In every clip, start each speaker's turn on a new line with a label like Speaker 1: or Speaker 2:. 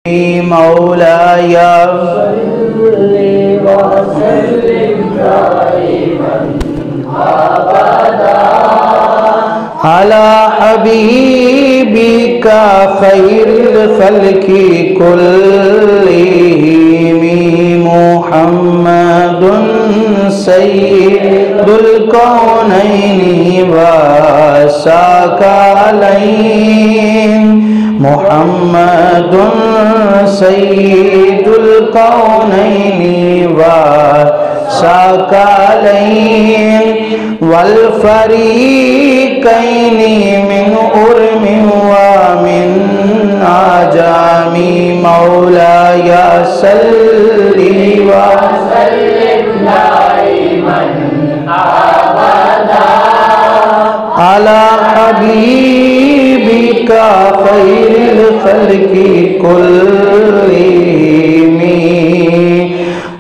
Speaker 1: मौलाय अला हबीबिका खैरिल खल्क़ि कुल्लिहिम मुहम्मदुन सय्यिदुल कौनैनि व साक़लैन मुहम्मदुन सय्यिदुल कौनैनि व साक़लैन वल फ़रीक़ैनि मिन उर्मि व मिन आजामी मौलाय सल्लि व सल्लिम दाइमन अबदा अला हबीबिका खैरिल खल्क़ि कुल्लिहिम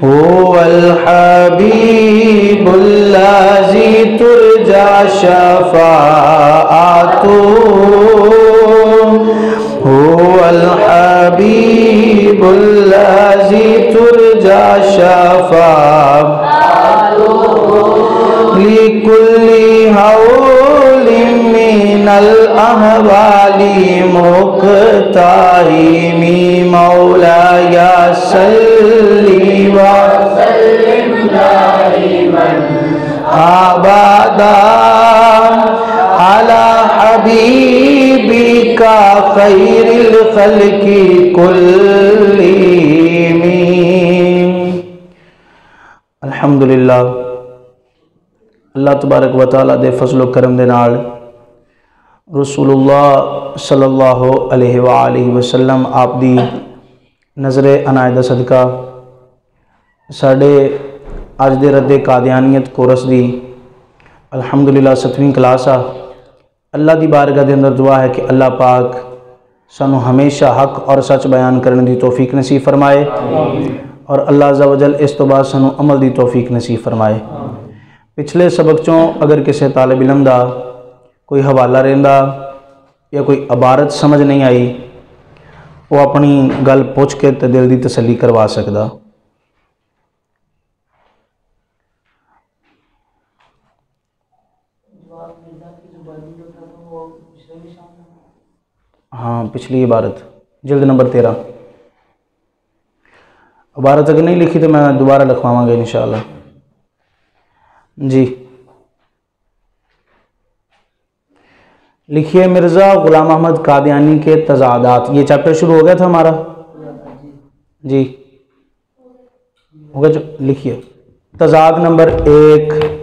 Speaker 1: हुवल हबीबुल्लज़ी तुरजा शफ़ाअतुहु हुवल हबीबुल्लज़ी तुरजा शफ़ाअतुहु लिकुल्ली हौलिन मिनल अहवाली मुक़ताहिमी मौलाय सल्लि व सल्लिम दाइमन अबदा अला हबीबिका खैरिल खल्क़ि कुल्लिहिम। अल्हम्दुलिल्लाह, अल्लाह तबारक व तआला दे फजलो करम दे नाल रसूलुल्लाह सल्लल्लाहु अलैहि वालैहि वसल्लम आप दी नज़रे अनायत सदका साढ़े अज दे रद्दे कादियानियत कोरस दी अल्हम्दुलिल्लाह 7वीं क्लास आ। अल्लाह दी बारगाह दे अंदर दुआ है कि अल्लाह पाक सानू हमेशा हक और सच बयान करने की तौफीक नसीब फरमाए और अल्लाह अज़्ज़ा वजल इस तो बाद सानू अमल की तौफीक नसीब फरमाए। पिछले सबक चों अगर किसी तालिब इल्म दा कोई हवाला रहिंदा या कोई इबारत समझ नहीं आई वो अपनी गल पुछ के ते दिल की तसल्ली करवा सकदा। हाँ, पिछली इबारत जिल्द नंबर 13 इबारत अगर नहीं लिखी तो मैं दोबारा लिखवाऊंगा इंशाअल्लाह जी। लिखिए मिर्ज़ा ग़ुलाम अहमद कादियानी के तज़ादात। ये चैप्टर शुरू हो गया था हमारा जी, हो गया। लिखिए तज़ाद नंबर 1।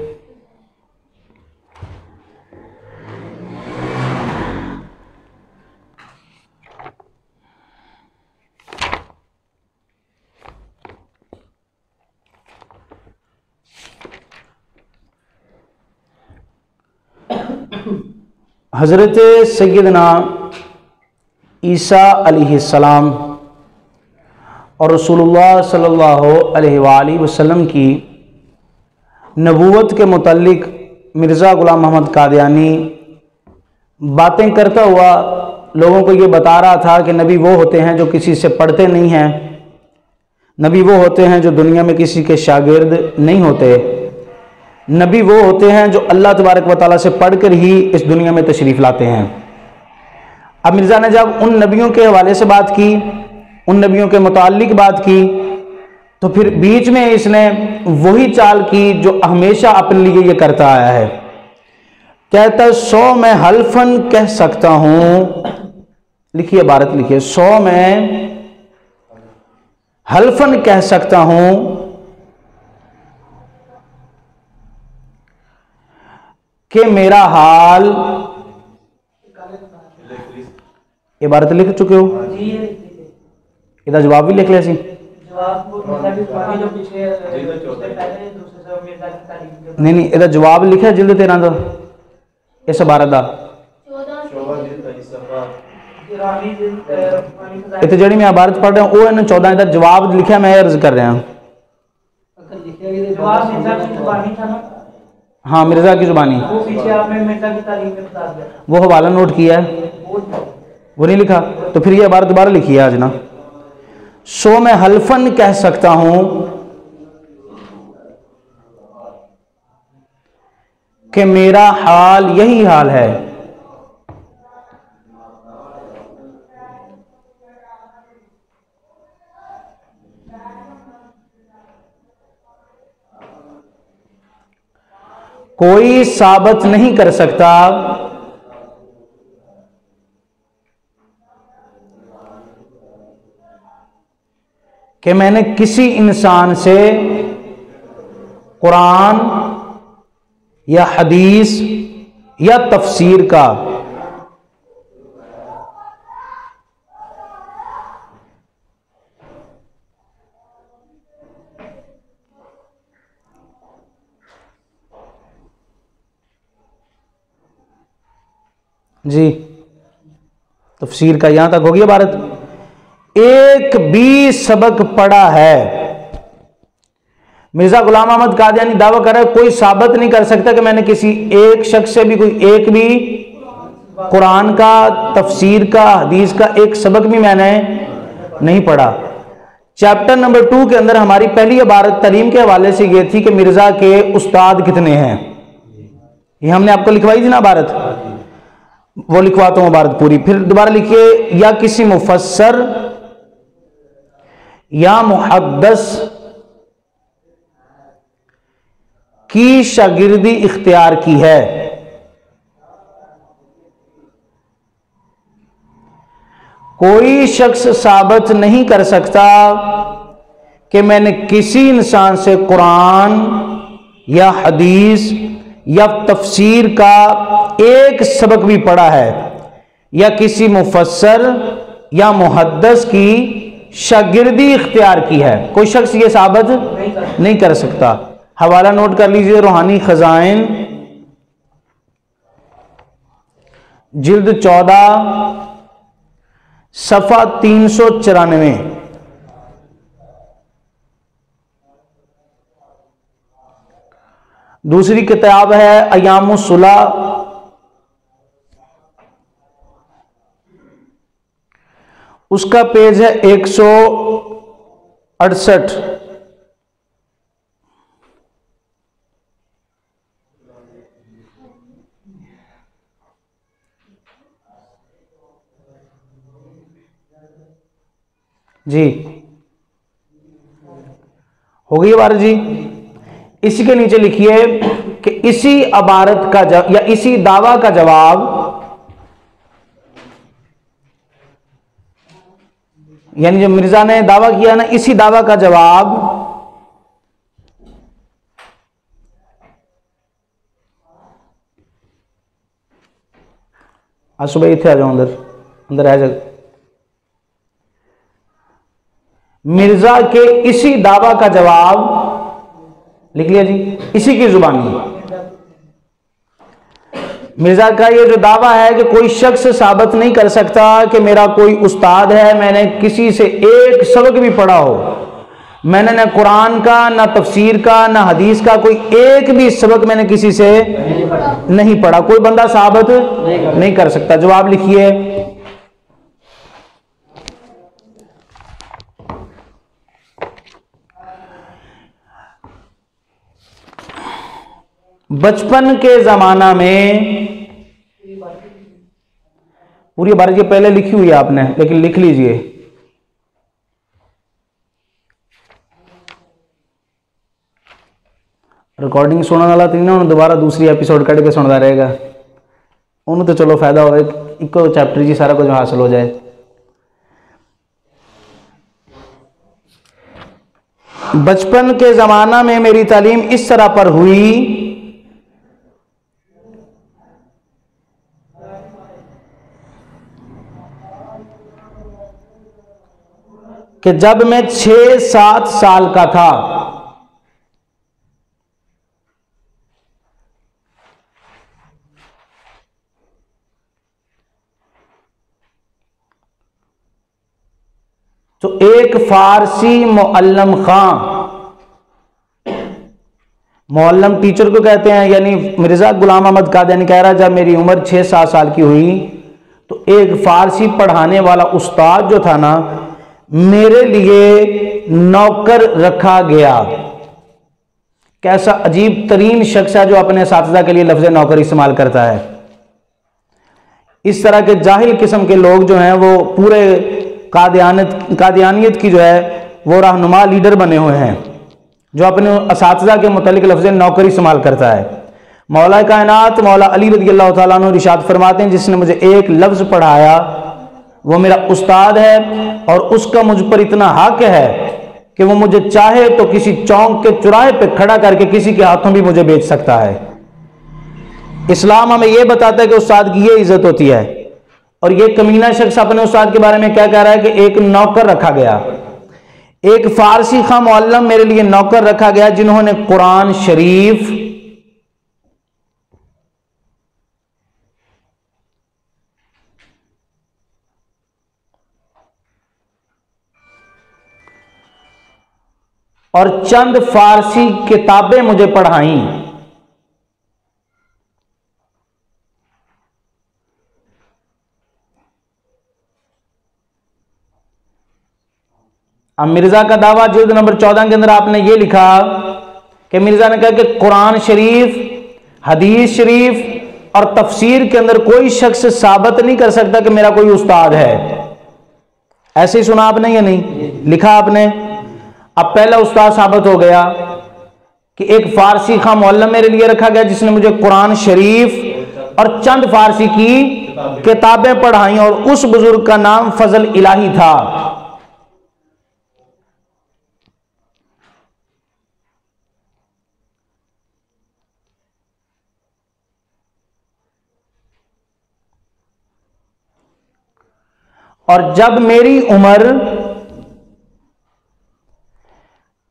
Speaker 1: हज़रत सैयदना ईसा अलैहिस्सलाम और रसूलुल्लाह सल्लल्लाहु अलैहि वसल्लम की नबूवत के मुतल्लिक मिर्ज़ा ग़ुलाम अहमद कादियानी बातें करता हुआ लोगों को ये बता रहा था कि नबी वो होते हैं जो किसी से पढ़ते नहीं हैं, नबी वो होते हैं जो दुनिया में किसी के शागिर्द नहीं होते, नबी वो होते हैं जो अल्लाह तबारक व तआला से पढ़कर ही इस दुनिया में तशरीफ़ लाते हैं। अब मिर्ज़ा ने जब उन नबियों के हवाले से बात की, उन नबियों के मुताल्लिक बात की, तो फिर बीच में इसने वही चाल की जो हमेशा अपने लिए ये करता आया है। कहता 100 में हल्फन कह सकता हूँ। लिखिए इबारत लिखिए, 100 में हल्फन कह सकता हूँ कि मेरा हाल। इबारत लिख चुके हो? इधर जवाब भी लिख लिया सी। नहीं, इधर जवाब लिखा जिल्द 13 का इस इबारत का। इतने जी मैं इबारत पढ़ रहा हूँ वो इन्हें 14 इधर जवाब लिखा, मैं अर्ज कर रहा हूँ। हाँ, मिर्ज़ा की जुबानी। वो पीछे आपने मिर्ज़ा की तारीफ में बता दिया, वो हवाला नोट किया है, वो नहीं लिखा। तो फिर ये इबारत दोबारा लिखी है आज ना। सो मैं हल्फन कह सकता हूं कि मेरा हाल यही हाल है। कोई साबित नहीं कर सकता कि मैंने किसी इंसान से कुरान या हदीस या तफसीर का जी तफसीर का यहां तक हो गया भारत। एक भी सबक पढ़ा है। मिर्जा गुलाम अहमद कादियानी दावा कर रहा है कोई साबित नहीं कर सकता कि मैंने किसी एक शख्स से भी कोई एक भी कुरान का, तफसीर का, हदीस का एक सबक भी मैंने नहीं पढ़ा। चैप्टर नंबर 2 के अंदर हमारी पहली इबारत तालीम के हवाले से यह थी कि मिर्जा के उस्ताद कितने हैं। ये हमने आपको लिखवाई थी ना इबारत, वो लिखवाता हूं इबारत पूरी। फिर दोबारा लिखिए, या किसी मुफस्सर या मुहद्दिस की शागिर्दी इख्तियार की है। कोई शख्स साबित नहीं कर सकता कि मैंने किसी इंसान से कुरान या हदीस या तफसीर का एक सबक भी पढ़ा है, या किसी मुफस्सर या मुहद्दिस की शागिर्दी इख्तियार की है। कोई शख्स ये साबित नहीं कर सकता। हवाला नोट कर लीजिए, रूहानी खजाइन जिल्द 14 सफ़ा 394। दूसरी किताब है अयामुस सुलह, उसका पेज है 168। जी हो गई बात जी। इसी के नीचे लिखिए कि इसी इबारत का या इसी दावा का जवाब, यानी जो मिर्जा ने दावा किया ना, इसी दावा का जवाब आज सुबह इतने आ जाओ, अंदर आ जाओ। मिर्जा के इसी दावा का जवाब लिख लिया जी, इसी की जुबानी। मिर्जा का ये जो दावा है कि कोई शख्स साबित नहीं कर सकता कि मेरा कोई उस्ताद है, मैंने किसी से एक सबक भी पढ़ा हो, मैंने ना कुरान का, ना तफसीर का, ना हदीस का कोई एक भी सबक मैंने किसी से नहीं पढ़ा, कोई बंदा साबित नहीं कर सकता। जवाब लिखिए, बचपन के जमाना में, पूरी बात ये पहले लिखी हुई है आपने, लेकिन लिख लीजिए। रिकॉर्डिंग सुनने वाला तो नहीं, दोबारा दूसरी एपिसोड कट के सुनता रहेगा, उन्होंने तो चलो फायदा हो, इको चैप्टर जी सारा कुछ हासिल हो जाए। बचपन के जमाना में मेरी तालीम इस तरह पर हुई कि जब मैं 6-7 साल का था, तो एक फारसी मुअल्लम खां, मुअल्लम टीचर को कहते हैं, यानी मिर्जा गुलाम अहमद कादियानी कह रहा, जब मेरी उम्र 6-7 साल की हुई तो एक फारसी पढ़ाने वाला उस्ताद जो था ना, मेरे लिए नौकर रखा गया। कैसा अजीब तरीन शख्स है जो अपने असातिज़ा के लिए लफ्ज़ नौकर इस्तेमाल करता है। इस तरह के जाहिल किस्म के लोग जो हैं वो पूरे कादियानियत की जो है वो रहनुमा लीडर बने हुए हैं, जो अपने असातिज़ा के मुतालिक लफ्ज़ नौकर इस्तेमाल करता है। मौला कायनात मौला अली रज़ी अल्लाह तआला अन्हु इरशाद फरमाते हैं, जिसने मुझे एक लफ्ज़ पढ़ाया वो मेरा उस्ताद है, और उसका मुझ पर इतना हक है कि वो मुझे चाहे तो किसी चौक के चौराहे पे खड़ा करके किसी के हाथों भी मुझे बेच सकता है। इस्लाम हमें यह बताता है कि उस्ताद की ये इज्जत होती है। और ये कमीना शख्स अपने उस्ताद के बारे में क्या कह रहा है कि एक नौकर रखा गया, एक फारसी खां मुअल्लम मेरे लिए नौकर रखा गया, जिन्होंने कुरान शरीफ और चंद फारसी किताबें मुझे पढ़ाई। अब मिर्जा का दावा जिल्द नंबर 14 के अंदर आपने ये लिखा कि मिर्जा ने कहा कि कुरान शरीफ, हदीस शरीफ और तफसीर के अंदर कोई शख्स साबित नहीं कर सकता कि मेरा कोई उस्ताद है। ऐसे ही सुना आपने या नहीं? लिखा आपने। अब पहला उस्ताद साबित हो गया कि एक फारसी खां मुअल्लम मेरे लिए रखा गया, जिसने मुझे कुरान शरीफ और चंद फारसी की किताबें पढ़ाई, और उस बुजुर्ग का नाम फजल इलाही था। और जब मेरी उम्र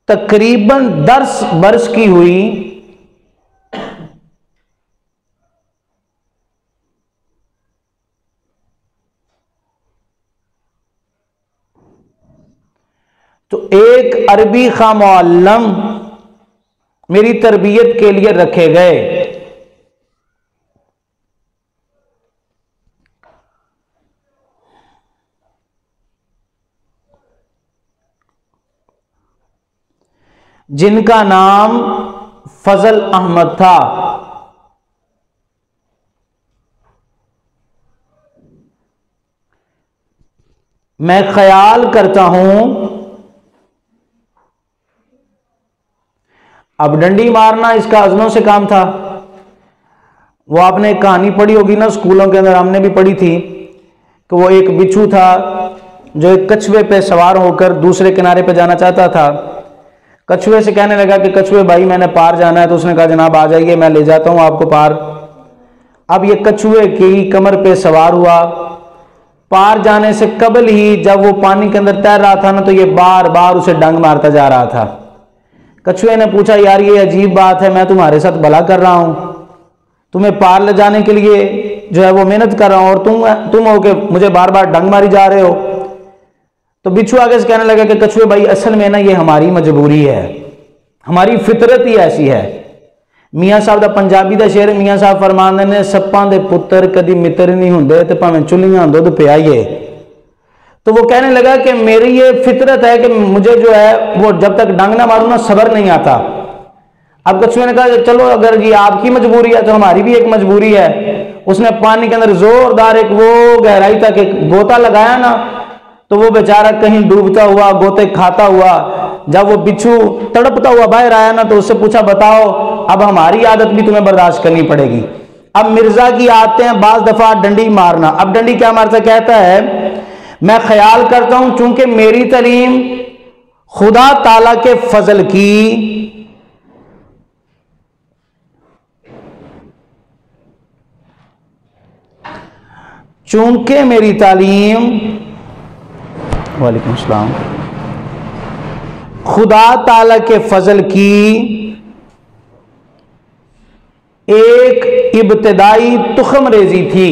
Speaker 1: तकरीबन 10 वर्ष की हुई तो एक अरबी खां मुअल्लम मेरी तरबियत के लिए रखे गए। जिनका नाम फजल अहमद था। मैं ख्याल करता हूं, अब डंडी मारना इसका अजनों से काम था। वो आपने एक कहानी पढ़ी होगी ना स्कूलों के अंदर, हमने भी पढ़ी थी कि वो एक बिच्छू था जो एक कछुए पे सवार होकर दूसरे किनारे पे जाना चाहता था। कछुए से कहने लगा कि कछुए भाई मैंने पार जाना है, तो उसने कहा जनाब आ जाइए, मैं ले जाता हूं आपको पार। अब ये कछुए की कमर पे सवार हुआ। पार जाने से कबल ही जब वो पानी के अंदर तैर रहा था ना, तो ये बार बार उसे डंग मारता जा रहा था। कछुए ने पूछा यार ये अजीब बात है, मैं तुम्हारे साथ भला कर रहा हूं, तुम्हें पार ले जाने के लिए जो है वो मेहनत कर रहा हूं, और तुम हो के मुझे बार बार डंग मारी जा रहे हो। तो बिच्छू आगे से कहने लगा कि कछुए भाई असल में ना ये हमारी मजबूरी है, हमारी फितरत ही ऐसी है। मियाँ साहब का पंजाबी का शेर, मियाँ साहब फरमाते ने सप्पां दे पुत्र कदी मित्र नहीं होंदे ते भावें चुल्लियां दुध पियाइए। तो वो कहने लगा कि मेरी ये फितरत है कि मुझे जो है वो जब तक डंग ना मारूं ना सब्र नहीं आता। अब कछुए ने कहा चलो अगर ये आपकी मजबूरी है तो हमारी भी एक मजबूरी है। उसने पानी के अंदर जोरदार एक वो गहराई तक एक गोता लगाया ना, तो वो बेचारा कहीं डूबता हुआ गोते खाता हुआ, जब वो बिच्छू तड़पता हुआ बाहर आया ना, तो उससे पूछा बताओ अब हमारी आदत भी तुम्हें बर्दाश्त करनी पड़ेगी। अब मिर्जा की आदतें हैं बाज दफा डंडी मारना। अब डंडी क्या मारता, कहता है मैं ख्याल करता हूं चूंकि मेरी तालीम खुदा ताला के फजल की चूंकि मेरी तालीम वालेकुम सलाम खुदा ताला के फजल की एक इब्तिदाई तुखम रेजी थी।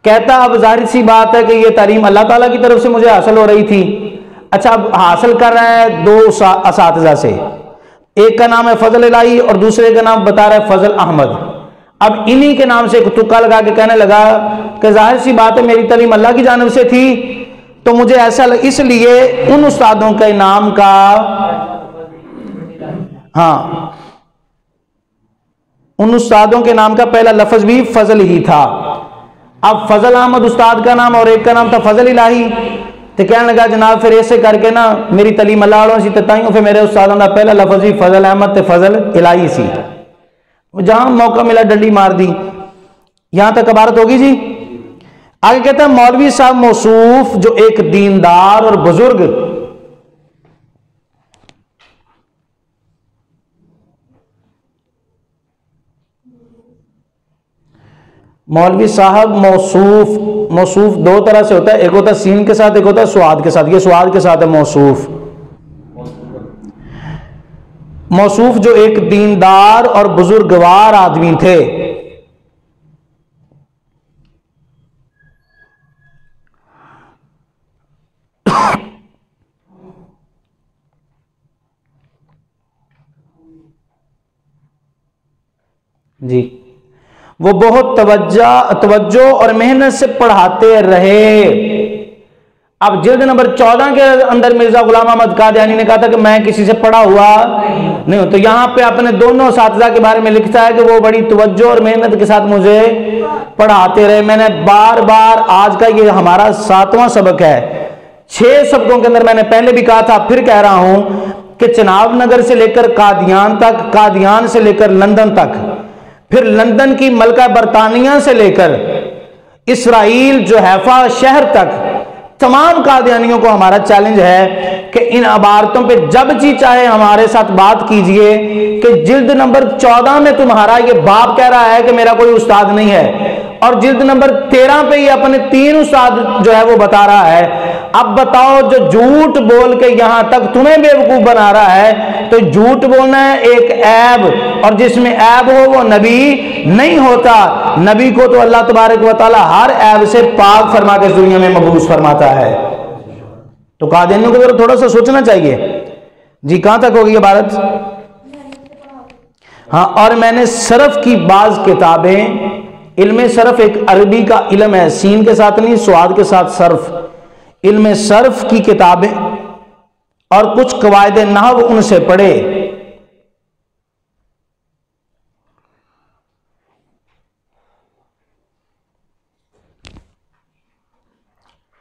Speaker 1: कहता अब जाहिर सी बात है कि यह तालीम अल्लाह ताला की तरफ से मुझे हासिल हो रही थी। अच्छा अब हासिल कर रहा है दो असातिज़ा से, एक का नाम है फजल इलाही और दूसरे का नाम बता रहा है फजल अहमद। अब इन्हीं के नाम से एक तुक्का लगा के कहने लगा कि जाहिर सी बात है मेरी तालीम अल्लाह की जानिब से थी, तो मुझे ऐसा इसलिए उन उस्तादों के नाम का, हाँ, उन उस्तादों के नाम का पहला लफ्ज भी फजल ही था। अब फजल अहमद उस्ताद का नाम और एक का नाम था फजल इलाही, तो कहने लगा जनाब फिर ऐसे करके ना मेरी तलीम अल्लाह सी तताइयों फिर मेरे उस्तादों का पहला लफ्ज ही फजल अहमद ते फजल इलाही सी। जहां मौका मिला डंडी मार दी। यहां तक इबारत होगी जी। आगे कहता है मौलवी साहब मौसूफ जो एक दीनदार और बुजुर्ग, मौलवी साहब मौसूफ, मौसूफ दो तरह से होता है, एक होता है सीन के साथ, एक होता है स्वाद के साथ। ये स्वाद के साथ है मौसूफ। मौसूफ जो एक दीनदार और बुजुर्गवार आदमी थे। जी, वो बहुत तवज्जो और मेहनत से पढ़ाते रहे। अब जिल्द नंबर 14 के अंदर मिर्जा गुलाम अहमद कादियानी ने कहा था कि मैं किसी से पढ़ा हुआ नहीं हूं। तो यहां पे अपने दोनों साथिजा के बारे में लिखता है कि वो बड़ी तवज्जो और मेहनत के साथ मुझे पढ़ाते रहे। मैंने बार बार, आज का ये हमारा 7वां सबक है, 6 सबकों के अंदर मैंने पहले भी कहा था, फिर कह रहा हूं कि चनाब नगर से लेकर कादियान तक, कादियान से लेकर लंदन तक, फिर लंदन की मलका बरतानिया से लेकर इसराइल जो हैफा शहर तक, तमाम कादियानियों को हमारा चैलेंज है कि इन इबारतों पे जब जी चाहे हमारे साथ बात कीजिए कि जिल्द नंबर 14 में तुम्हारा ये बाप कह रहा है कि मेरा कोई उस्ताद नहीं है, और जिल्द नंबर 13 पे ये अपने 3 उस्ताद जो है वो बता रहा है। अब बताओ, जो झूठ बोल के यहां तक तुम्हें बेवकूफ बना रहा है, तो झूठ बोलना है एक ऐब, और जिसमें ऐब हो वो नबी नहीं होता। नबी को तो अल्लाह तबारक व तआला हर ऐब से पाक फरमा के इस दुनिया में मबूस फरमाता है। तो कादियानियों को जरा थोड़ा सा सोचना चाहिए। जी, कहां तक होगी ये बात? हाँ, और मैंने सरफ की बाज किताबें, इल्म सरफ एक अरबी का इल्म है, सीन के साथ नहीं, स्वाद के साथ सर्फ, इल्म सर्फ की किताबें और कुछ कवायद नहव उनसे पढ़े।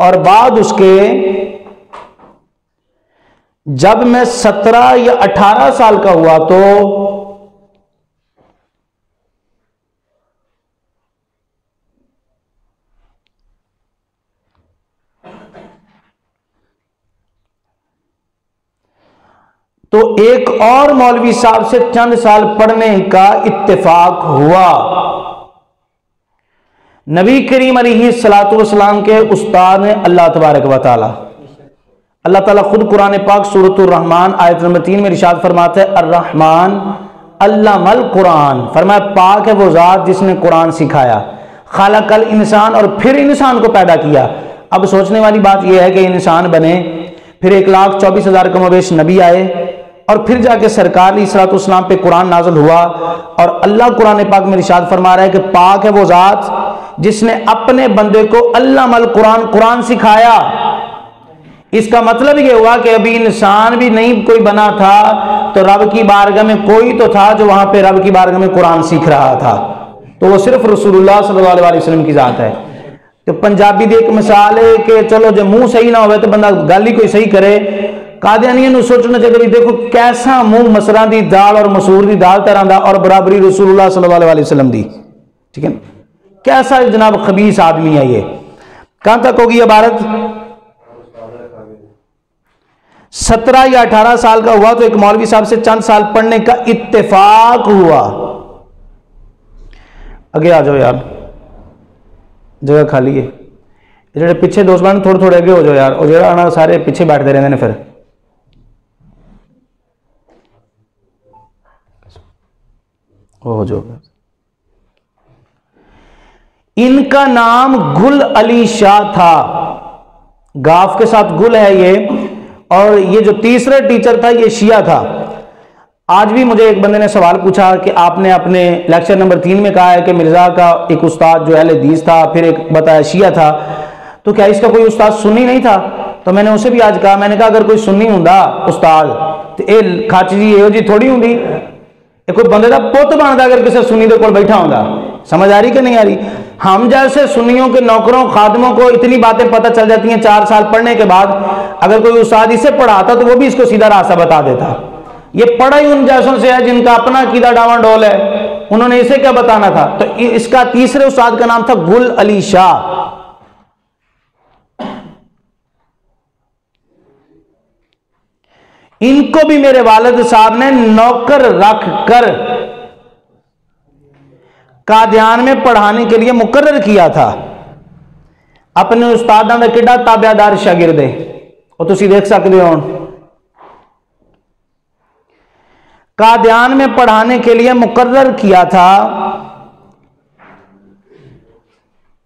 Speaker 1: और बाद उसके जब मैं 17 या 18 साल का हुआ तो एक और मौलवी साहब से चंद साल पढ़ने का इत्तेफाक हुआ। नबी करीम अलैहिस्सलातु वस्सलाम के उस्ताद ने अल्लाह तबारक व तआला, अल्लाह ताला खुद कुरान पाक सूरतुर रहमान आयत नंबर 3 में इरशाद फरमाते हैं अर्रहमान अल्लमल कुरान, फरमाया पाक है वो जात जिसने कुरान सिखाया, खालकल इंसान, और फिर इंसान को पैदा किया। अब सोचने वाली बात यह है कि इंसान बने, फिर 1,24,000 कमोबेश नबी आए, और फिर जाके सरकार इस्लाम पे कुरान नाज़िल हुआ। और अल्लाह कुरान पाक में इरशाद फरमा रहा है कि पाक है वो जात जिसने अपने बंदे को अल्लामल कुरान, कुरान सिखाया। इसका मतलब ये हुआ कि अभी इंसान भी नहीं कोई बना था, तो रब की बारगाह में कोई तो था जो वहां पे रब की बारगाह में कुरान सीख रहा था, तो वो सिर्फ रसूलुल्लाह सल्लल्लाहु अलैहि वसल्लम की जात है। तो पंजाबी दी एक मिसाल है कि चलो जो मुंह सही ना हो तो बंदा गल ही कोई सही करे। कादियानियों को सोचना चाहिए भी देखो कैसा मुंह मसरा दी दाल और मसूर दी दाल तरह दा, और बराबरी रसूलुल्लाह सल्लल्लाहु अलैहि वसल्लम दी, ठीक है। कैसा जनाब खबीस आदमी है ये। कहां तक होगी ये इबारत? 17 या 18 साल का हुआ तो एक मौलवी साहब से चंद साल पढ़ने का इत्तेफाक हुआ। आगे आ जाओ यार, जगह खाली है। जो पीछे दोस्त बन थोड़े थोड़े आगे हो जाओ यार, और जो आना सारे पीछे बैठते रहते हैं फिर हो जाओ। इनका नाम गुल अली शाह था, गाफ के साथ गुल है ये, और ये जो तीसरा टीचर था ये शिया था। आज भी मुझे एक बंदे ने सवाल पूछा कि आपने अपने लेक्चर नंबर 3 में कहा है कि मिर्जा का एक उस्ताद जो अहले हदीस था, फिर एक बताया शिया था, तो क्या इसका कोई उस्ताद सुन्नी नहीं था? तो मैंने उसे भी आज कहा, मैंने कहा अगर कोई सुन्नी हुंदा उस्ताद तो ये खाची जी एहो जी थोड़ी होंगी, कोई बंदे का पुत बनता अगर किसी सुन्नी के कोल बैठा होंदा। समझ आ रही कि नहीं आ रही? हम जैसे सुन्नियों के नौकरों खादमों को इतनी बातें पता चल जाती हैं 4 साल पढ़ने के बाद। अगर कोई उस्ताद इसे पढ़ाता तो वो भी इसको सीधा रास्ता बता देता। ये पढ़ा ही उन जैसों से है जिनका अपना अकीदा डावाडोल है, उन्होंने इसे क्या बताना था? तो इसका तीसरे उस्ताद का नाम था गुल अली शाह। इनको भी मेरे वालिद साहब ने नौकर रख कर कादियान में पढ़ाने के लिए मुकर्रर किया था। अपने उस्तादां दा किड्डा ताबेदार शागिर्द है, और तुसी देख सकते हो कादियान में पढ़ाने के लिए मुकर्रर किया था।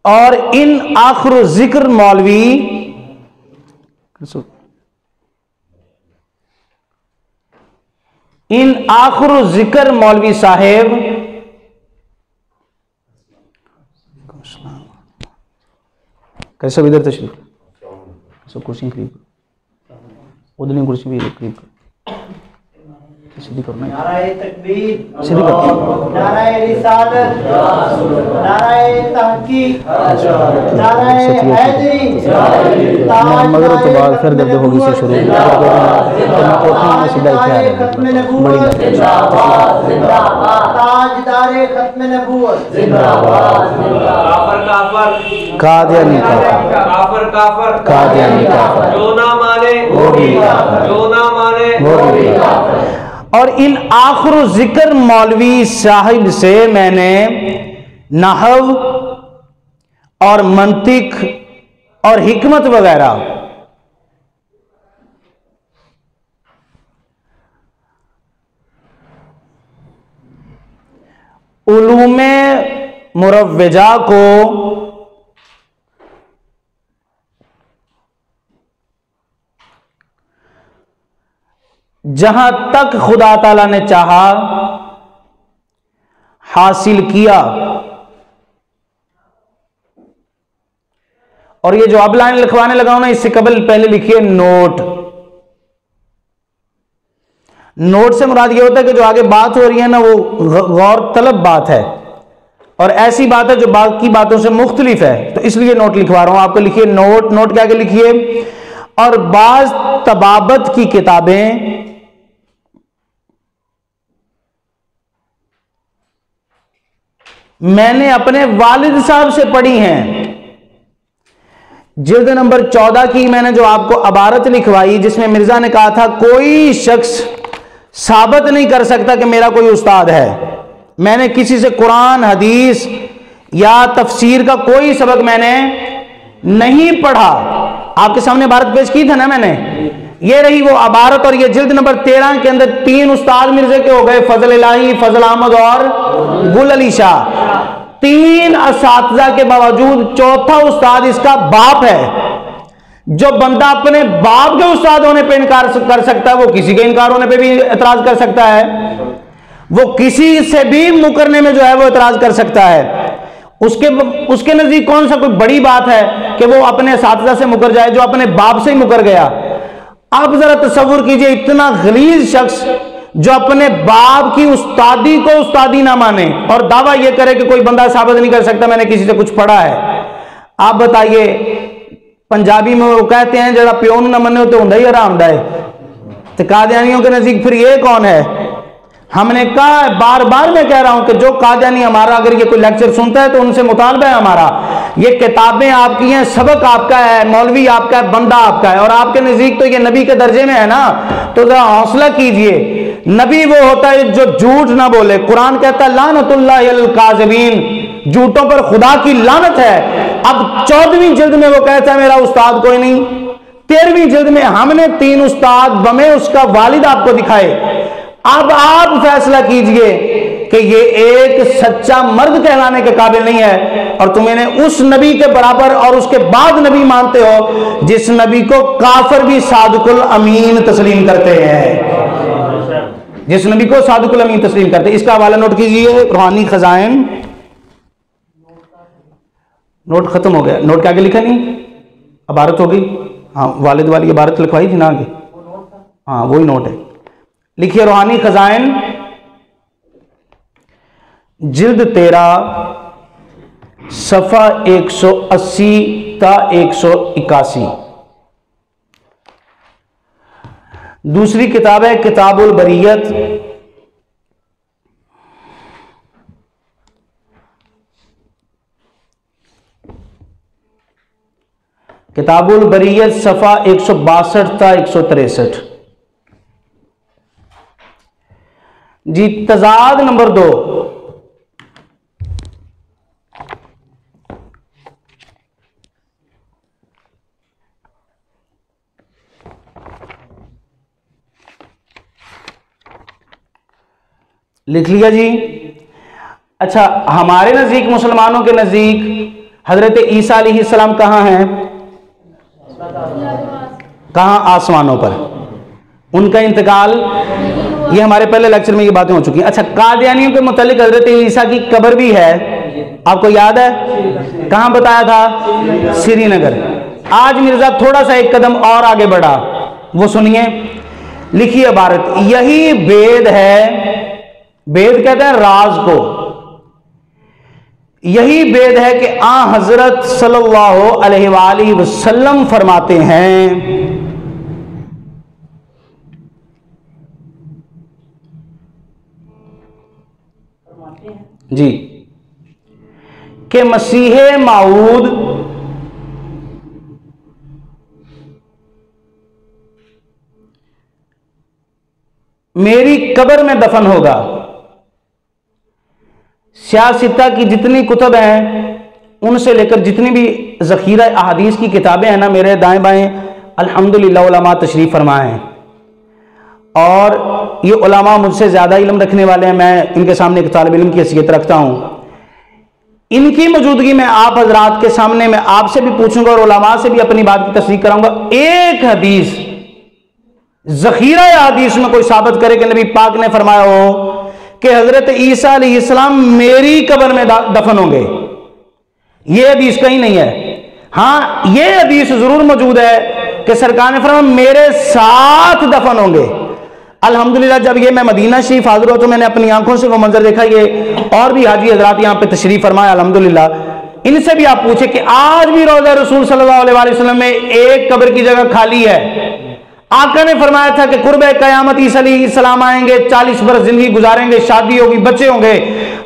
Speaker 1: और इन आखिर जिक्र मौलवी साहेब कैसे इधर तशरीफ सब कुर्सी करीब उधर कुर्सी भी करीब सीधी करना नाराए तकबीर सीधी करना नाराए रिसालत नाराए तहकीक नाराए हैदरी मगर तो बाद फिर जब होगी से शुरू खत्म नबूवत जिंदाबाद जिंदाबाद ताजदारे खत्म नबूवत जिंदाबाद काफर काफर कादियानी काफर काफर कादियानी काफर जो ना माने वो भी काफर जो ना माने वो भी काफर। और इन आखिर जिक्र मौलवी साहिब से मैंने नहव और मंतिक और हिकमत वगैरह उलूमे मुरव्वजा को जहां तक खुदा ताला ने चाहा हासिल किया। और ये जो अब लाइन लिखवाने लगा हूं ना, इससे कबल पहले लिखिए नोट। नोट से मुराद ये होता है कि जो आगे बात हो रही है ना वो गौर तलब बात है और ऐसी बात है जो बाकी बातों से मुख्तलिफ है, तो इसलिए नोट लिखवा रहा हूं आपको। लिखिए नोट। नोट क्या के लिखिए। और बाज तबाबत की किताबें मैंने अपने वालिद साहब से पढ़ी हैं। जिल्द नंबर 14 की मैंने जो आपको अबारत लिखवाई जिसमें मिर्जा ने कहा था कोई शख्स साबित नहीं कर सकता कि मेरा कोई उस्ताद है। मैंने किसी से कुरान हदीस या तफसीर का कोई सबक मैंने नहीं पढ़ा। आपके सामने अबारत पेश की था ना मैंने, ये रही वो अबारत। और ये जिल्द नंबर 13 के अंदर 3 उस्ताद मिर्जे के हो गए, फजल इलाही, फजल अहमद और गुल अली शाह। 3 असातिज़ा के बावजूद चौथा उस्ताद इसका बाप है। जो बंदा अपने बाप के उस्ताद होने पे इनकार कर सकता है वो किसी के इनकार होने पे भी एतराज कर सकता है। वो किसी से भी मुकरने में जो है वो एतराज कर सकता है। उसके नजदीक कौन सा कोई बड़ी बात है कि वो अपने असातिज़ा से मुकर जाए जो अपने बाप से ही मुकर गया। आप जरा तसव्वुर कीजिए, इतना गलीज शख्स जो अपने बाप की उस्तादी को उस्तादी ना माने और दावा यह करे कि कोई बंदा साबित नहीं कर सकता मैंने किसी से कुछ पढ़ा है। आप बताइए, पंजाबी में वो कहते हैं जरा प्यो ना मने तो होंदा ही हराम दा है, तो कादियानियों के नजदीक फिर ये कौन है? हमने कहा, बार बार मैं कह रहा हूं कि जो कादियानी हमारा अगर ये कोई लेक्चर सुनता है तो उनसे मुतालबा है हमारा, ये किताबें आपकी हैं, सबक आपका है, मौलवी आपका है, बंदा आपका है और आपके नजदीक तो ये नबी के दर्जे में है ना। तो जरा हौसला कीजिए। नबी वो होता है जो झूठ ना बोले। कुरान कहता है लानतुल्लाहि अल काज़िबीन, झूठों पर खुदा की लानत है। अब 14वीं जिल्द में वो कहता है मेरा उस्ताद कोई नहीं। 13वीं जिल्द में हमने 3 उस्ताद बमे उसका वालिद आपको दिखाए। अब आप फैसला कीजिए कि ये एक सच्चा मर्द कहलाने के काबिल नहीं है और तुम इन्हें उस नबी के बराबर और उसके बाद नबी मानते हो जिस नबी को काफिर भी सादिकुल अमीन तस्लीम करते हैं, जिस नबी को सादिकुल अमीन तस्लीम करते हैं। इसका हवाला नोट कीजिए, रूहानी खजाइन। नोट खत्म हो गया। नोट क्या लिखा नहीं, इबारत हो गई। हाँ, वालिद वाली इबारत लिखवाई थी ना आगे, हाँ वही नोट है। लिखिए रूहानी खजाइन जिल्द 13 सफ़ा 180 ता 181। दूसरी किताब है किताबुल बरियत, किताबुल बरियत सफ़ा 162 ता 163 जी। तजाद नंबर 2, लिख लिया जी। अच्छा, हमारे नज़दीक, मुसलमानों के नज़दीक हज़रत ईसा अलैहिस्सलाम कहाँ हैं? कहाँ? आसमानों पर। उनका इंतकाल, ये हमारे पहले लेक्चर में ये बातें हो चुकी हैं। अच्छा, कादियानियों के मुतालिक हज़रत ईसा की कब्र भी है, आपको याद है? कहाँ बताया था? श्रीनगर। आज मिर्जा थोड़ा सा एक कदम और आगे बढ़ा, वो सुनिए। लिखिए इबारत, यही भेद है, भेद कहते हैं राज को, यही भेद है कि आ हजरत सल्लल्लाहु अलैहि वसल्लम फरमाते हैं जी कि मसीह माऊद मेरी कब्र में दफन होगा। सियासिता की जितनी कुतब हैं, उनसे लेकर जितनी भी ज़ख़ीरा अहादीस की किताबें हैं ना, मेरे दाएं बाएं अल्हम्दुलिल्लाह उलमा तशरीफ़ फरमाए हैं, और ये उलमा मुझसे ज़्यादा इल्म रखने वाले हैं। मैं इनके सामने एक तालिब इल्म की हैसियत रखता हूँ। इनकी मौजूदगी में आप हजरात के सामने मैं आपसे भी पूछूंगा और उलमा से भी अपनी बात की तस्दीक कराऊंगा। एक हदीस ज़ख़ीरा हदीस में कोई साबित करे कि नबी पाक ने फरमाया हो कि हजरत ईसा अलैहिस्सलाम मेरी कब्र में दफन होंगे, यह हदीस कहीं नहीं है। हाँ, यह हदीस जरूर मौजूद है कि सरकार ने फरमाया मेरे साथ दफन होंगे। अल्हम्दुलिल्लाह, जब ये मैं मदीना शरीफ हाजिर हुआ तो मैंने अपनी आंखों से वो मंजर देखा। ये और भी हाजी हजरात यहाँ पे तशरीफ फरमाया अल्हम्दुलिल्लाह। इनसे भी आप पूछे कि आज भी रोज़ा रसूल सल्लल्लाहु अलैहि वसल्लम में एक कब्र की जगह खाली है। आका ने फरमाया था कि कुर्बे क़यामत ईसा अलैहिस्सलाम आएंगे, 40 बरस जिंदगी गुजारेंगे, शादी होगी, बच्चे होंगे,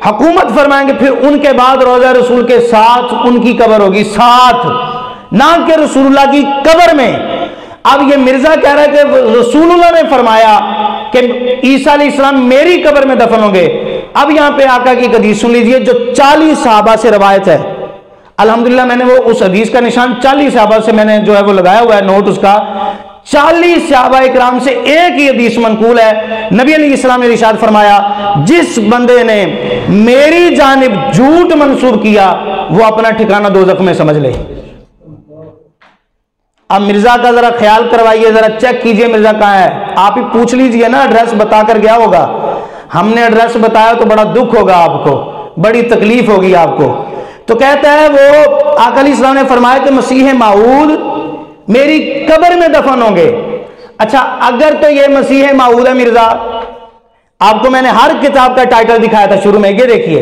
Speaker 1: हुकूमत फरमाएंगे, फिर उनके बाद रोज़ा रसूल के साथ उनकी कब्र होगी, साथ, ना कि रसूलुल्लाह की कब्र में। अब ये मिर्जा कह रहा है कि रसूलुल्लाह ने फरमाया कि ईसा अलैहिस्सलाम मेरी कब्र में दफन होंगे। अब यहां पे आका की हदीस सुन लीजिए जो 40 सहाबा से रवायत है। अल्हम्दुलिल्लाह, मैंने वो उस हदीस का निशान 40 सहाबा से मैंने जो है वो लगाया हुआ है, नोट उसका। 40 सहाबा इकराम से एक ही हदीस मनकूल है। नबी अलैहिस्सलाम ने इरशाद फरमाया, जिस बंदे ने मेरी जानिब झूठ मंसूब किया वो अपना ठिकाना दोज़ख में समझ ले। अब मिर्जा का जरा ख्याल करवाइए, जरा चेक कीजिए मिर्जा कहाँ है। आप ही पूछ लीजिए ना, एड्रेस बताकर गया होगा। हमने एड्रेस बताया तो बड़ा दुख होगा आपको, बड़ी तकलीफ होगी आपको। तो कहता है वो आका अलैहिस्सलाम ने फरमाया कि मसीह माऊद मेरी कब्र में दफन होंगे। अच्छा, अगर तो ये मसीह माऊद है मिर्जा, आपको मैंने हर किताब का टाइटल दिखाया था शुरू में, ये देखिए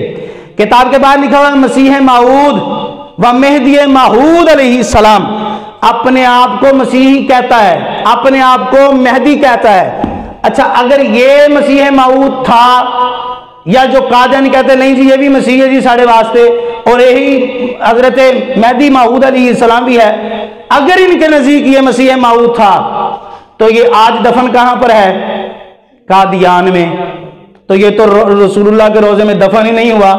Speaker 1: किताब के बाद लिखा हुआ है मसीह माऊद व मेहदी माऊद अलैहिस्सलाम। अपने आप को मसीही कहता है, अपने आप को मेहदी कहता है। अच्छा, अगर ये मसीह माऊद था, या जो कादियानी कहते नहीं जी ये भी मसीह है जी साढ़े वास्ते, और यही हजरत मेहदी माऊद अलैहिस्सलाम भी है, अगर इनके नजदीक ये मसीह माऊद था तो ये आज दफन कहां पर है? कादियान में। तो ये तो रसूलुल्लाह के रोजे में दफन ही नहीं हुआ,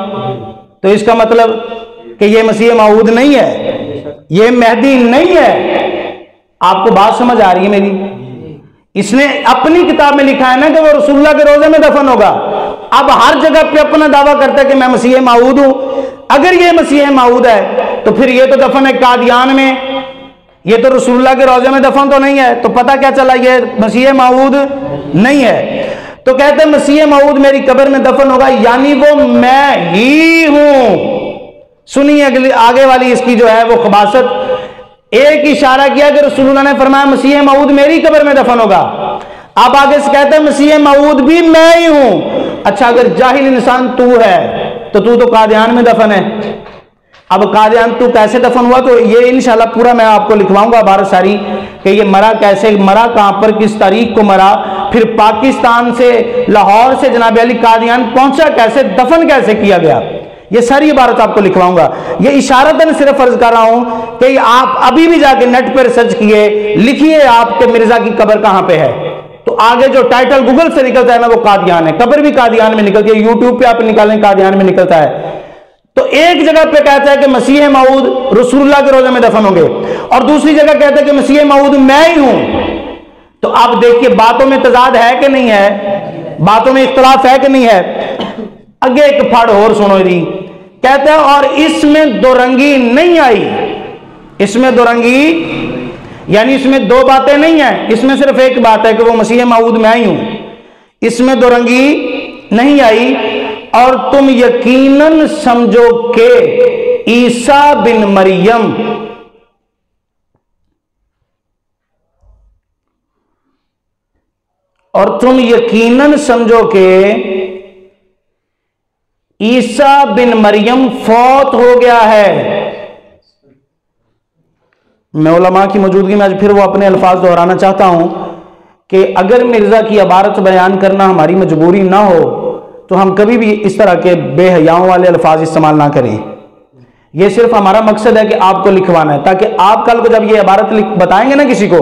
Speaker 1: तो इसका मतलब कि ये मसीह माऊद नहीं है, ये मेहदी नहीं है। आपको बात समझ आ रही है मेरी? इसने अपनी किताब में लिखा है ना कि वो रसूलुल्लाह के रोजे में दफन होगा। अब हर जगह पे अपना दावा करता है कि मैं मसीह माऊद हूं। अगर ये मसीह माऊद है तो फिर ये तो दफन है कादियान में, ये तो रसूलुल्लाह के रोजे में दफन तो नहीं है। तो पता क्या चला, ये मसीह माऊद नहीं है। तो कहते हैं मसीह माऊद मेरी कब्र में दफन होगा, यानी वो मैं ही हूं। सुनिए अगली आगे वाली इसकी जो है वो खबासत, एक इशारा किया कि रसूलुल्लाह ने फरमाया मसीह मऊद मेरी कब्र में दफन होगा। अब आगे से कहते हैं मसीह मऊद भी मैं ही हूं। अच्छा, अगर जाहिल इंसान तू है तो तू तो कादियान में दफन है। अब कादियान तू कैसे दफन हुआ, तो ये इंशाल्लाह पूरा मैं आपको लिखवाऊंगा बारह सारी कि ये मरा कैसे, मरा कहां पर, किस तारीख को मरा, फिर पाकिस्तान से, लाहौर से जनाब अली कादियान पहुंचा कैसे, दफन कैसे किया गया, ये सारी इबारत आपको लिखवाऊंगा। ये इशारतन सिर्फ अर्ज कर रहा हूं कि आप अभी भी जाके नेट पर सर्च किए, लिखिए आपके मिर्जा की कब्र कहां पे है, तो आगे जो टाइटल गूगल से निकलता है ना वो कादियान है, कब्र भी कादियान में निकलती है, यूट्यूब पे आप निकालें कादियान में निकलता है। तो एक जगह पे कहता है कि मसीह मऊद रसूलुल्लाह के रोजे में दफन होंगे, और दूसरी जगह कहता है कि मसीह मऊद मैं ही हूं। तो आप देखिए बातों में तजाद है कि नहीं है, बातों में इख्तलाफ है कि नहीं है। आगे एक फड़ और सुनो जी, कहता है और इसमें दो रंगी नहीं आई, इसमें दो रंगी यानी इसमें दो बातें नहीं है, इसमें सिर्फ एक बात है कि वो मसीह मऊद मैं ही हूं, इसमें दो रंगी नहीं आई। और तुम यकीनन समझो कि ईसा बिन मरियम और तुम यकीनन समझो कि ईसा बिन मरियम फौत हो गया है। मैं उलमा की मौजूदगी में आज फिर वो अपने अल्फाज दोहराना चाहता हूं कि अगर मिर्जा की इबारत बयान करना हमारी मजबूरी ना हो तो हम कभी भी इस तरह के बेहयाओं वाले अल्फाज इस्तेमाल ना करें। यह सिर्फ हमारा मकसद है कि आपको लिखवाना है, ताकि आप कल को जब ये इबारत बताएंगे ना किसी को,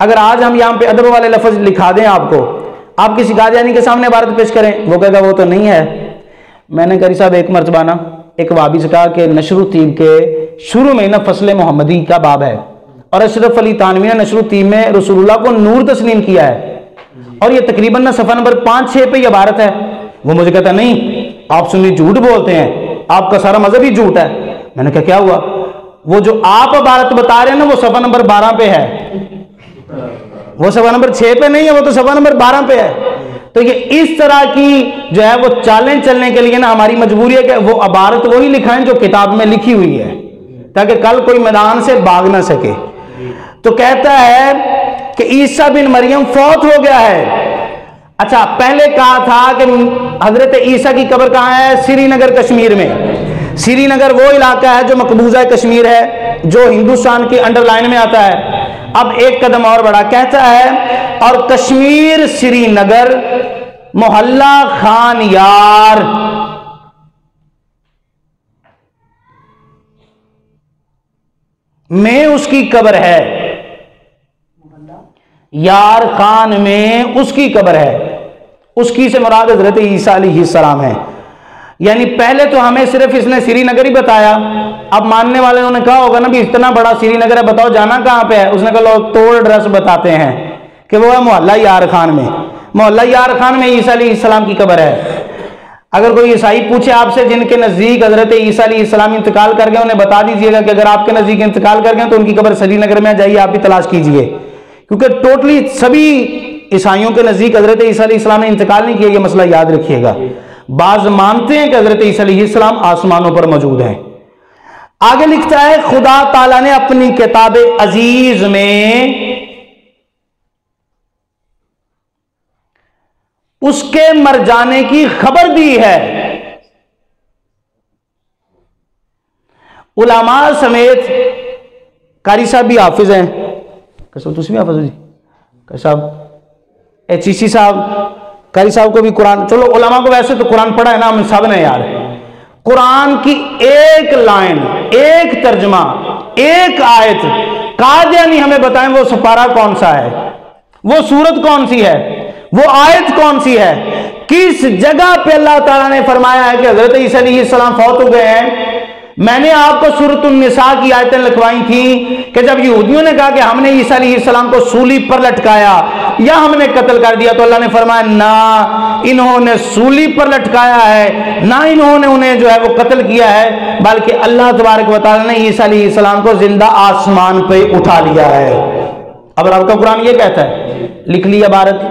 Speaker 1: अगर आज हम यहां पे अदब वाले लफ्ज लिखा दें आपको, आप किसी कादियानी के सामने इबारत पेश करें, वो कहेगा वो तो नहीं है। मैंने करी साहब एक मरतबा ना एक वाबी से कहा कि नशरुत्तीब के शुरू में ना फसल मोहम्मदी का बाब है, और अशरफ अली तानवी ने नशरुत्तीब में रसूलुल्लाह को नूर तस्लीम किया है, और ये तकरीबन ना सफ़ा नंबर 5-6 पे ये इबारत है। वो मुझे कहता नहीं आप सुन्नी झूठ बोलते हैं, आपका सारा मजहब ही झूठ है। मैंने कहा क्या हुआ, वो जो आप इबारत बता रहे हैं ना वो सफ़ा नंबर 12 पे है, वो सफ़ा नंबर 6 पे नहीं है, वो तो सफ़ा नंबर 12 पे है। तो ये इस तरह की जो है वो चालें चलने के लिए ना हमारी मजबूरी है कि वो इबारत वही लिखाएं जो किताब में लिखी हुई है, ताकि कल कोई मैदान से भाग ना सके। तो कहता है कि ईसा बिन मरियम फौत हो गया है। अच्छा, पहले कहा था कि हजरत ईसा की कब्र कहां है, श्रीनगर कश्मीर में। श्रीनगर वो इलाका है जो मकबूजा कश्मीर है, जो हिंदुस्तान की अंडरलाइन में आता है। अब एक कदम और बढ़ा, कहता है और कश्मीर श्रीनगर मोहल्ला खान यार में उसकी कब्र है, यार खान में उसकी कब्र है। उसकी से मुराद हजरत ईसा अलैहिस्सलाम है। यानी पहले तो हमें सिर्फ इसने श्रीनगर ही बताया, अब मानने वालों ने कहा होगा ना भी इतना बड़ा श्रीनगर है, बताओ जाना कहां पे है। उसने कहा लो तोड़ एड्रेस बताते हैं कि वो है मोहल्ला यार खान में। मोहल्ला यार खान में ईसा अलैहिस्सलाम की कब्र है। अगर कोई ईसाई पूछे आपसे जिनके नजदीक हजरत ईसा अलैहिस्सलाम इंतकाल कर गए, उन्हें बता दीजिएगा कि अगर आपके नजदीक इंतकाल कर गए तो उनकी कब्र श्रीनगर में जाइए, आप भी तलाश कीजिए, क्योंकि टोटली सभी ईसाइयों के नजदीक हजरत ईसा अलैहिस्सलाम ने इंतकाल नहीं किया। यह मसला याद रखिएगा। बाज मानते हैं कि हजरत ईसा अलैहिस्सलाम आसमानों पर मौजूद हैं। आगे लिखता है खुदा ताला ने अपनी किताब अजीज में उसके मर जाने की खबर दी है। उलमा समेत, कारी साहब भी हाफिज हैं, तुम भी हाफिज हो जी, कारी साहब HEC साहब, कारी साहब को भी कुरान, चलो उलमा को वैसे तो कुरान पढ़ा है ना हम सब ने यार। कुरान की एक लाइन, एक तर्जमा, एक आयत कादियानी हमें बताएं वो सपारा कौन सा है, वो सूरत कौन सी है, वो आयत कौन सी है, किस जगह पे अल्लाह ताला ने फरमाया है कि हजरत ईसा अलैहिस्सलाम फौत हो गए हैं। मैंने आपको सूरत निसा की आयतें लिखवाई थी कि जब यहूदियों ने कहा कि हमने ईसा अलैहिस्सलाम को सूली पर लटकाया या हमने कत्ल कर दिया, तो अल्लाह ने फरमाया ना इन्होंने सूली पर लटकाया है, ना इन्होंने उन्हें जो है वो कत्ल किया है, बल्कि अल्लाह तबारक व तआला ने ईसा अलैहिस्सलाम को जिंदा आसमान पे उठा लिया है। अब आपका कुरान ये कहता है, लिख लिया भारत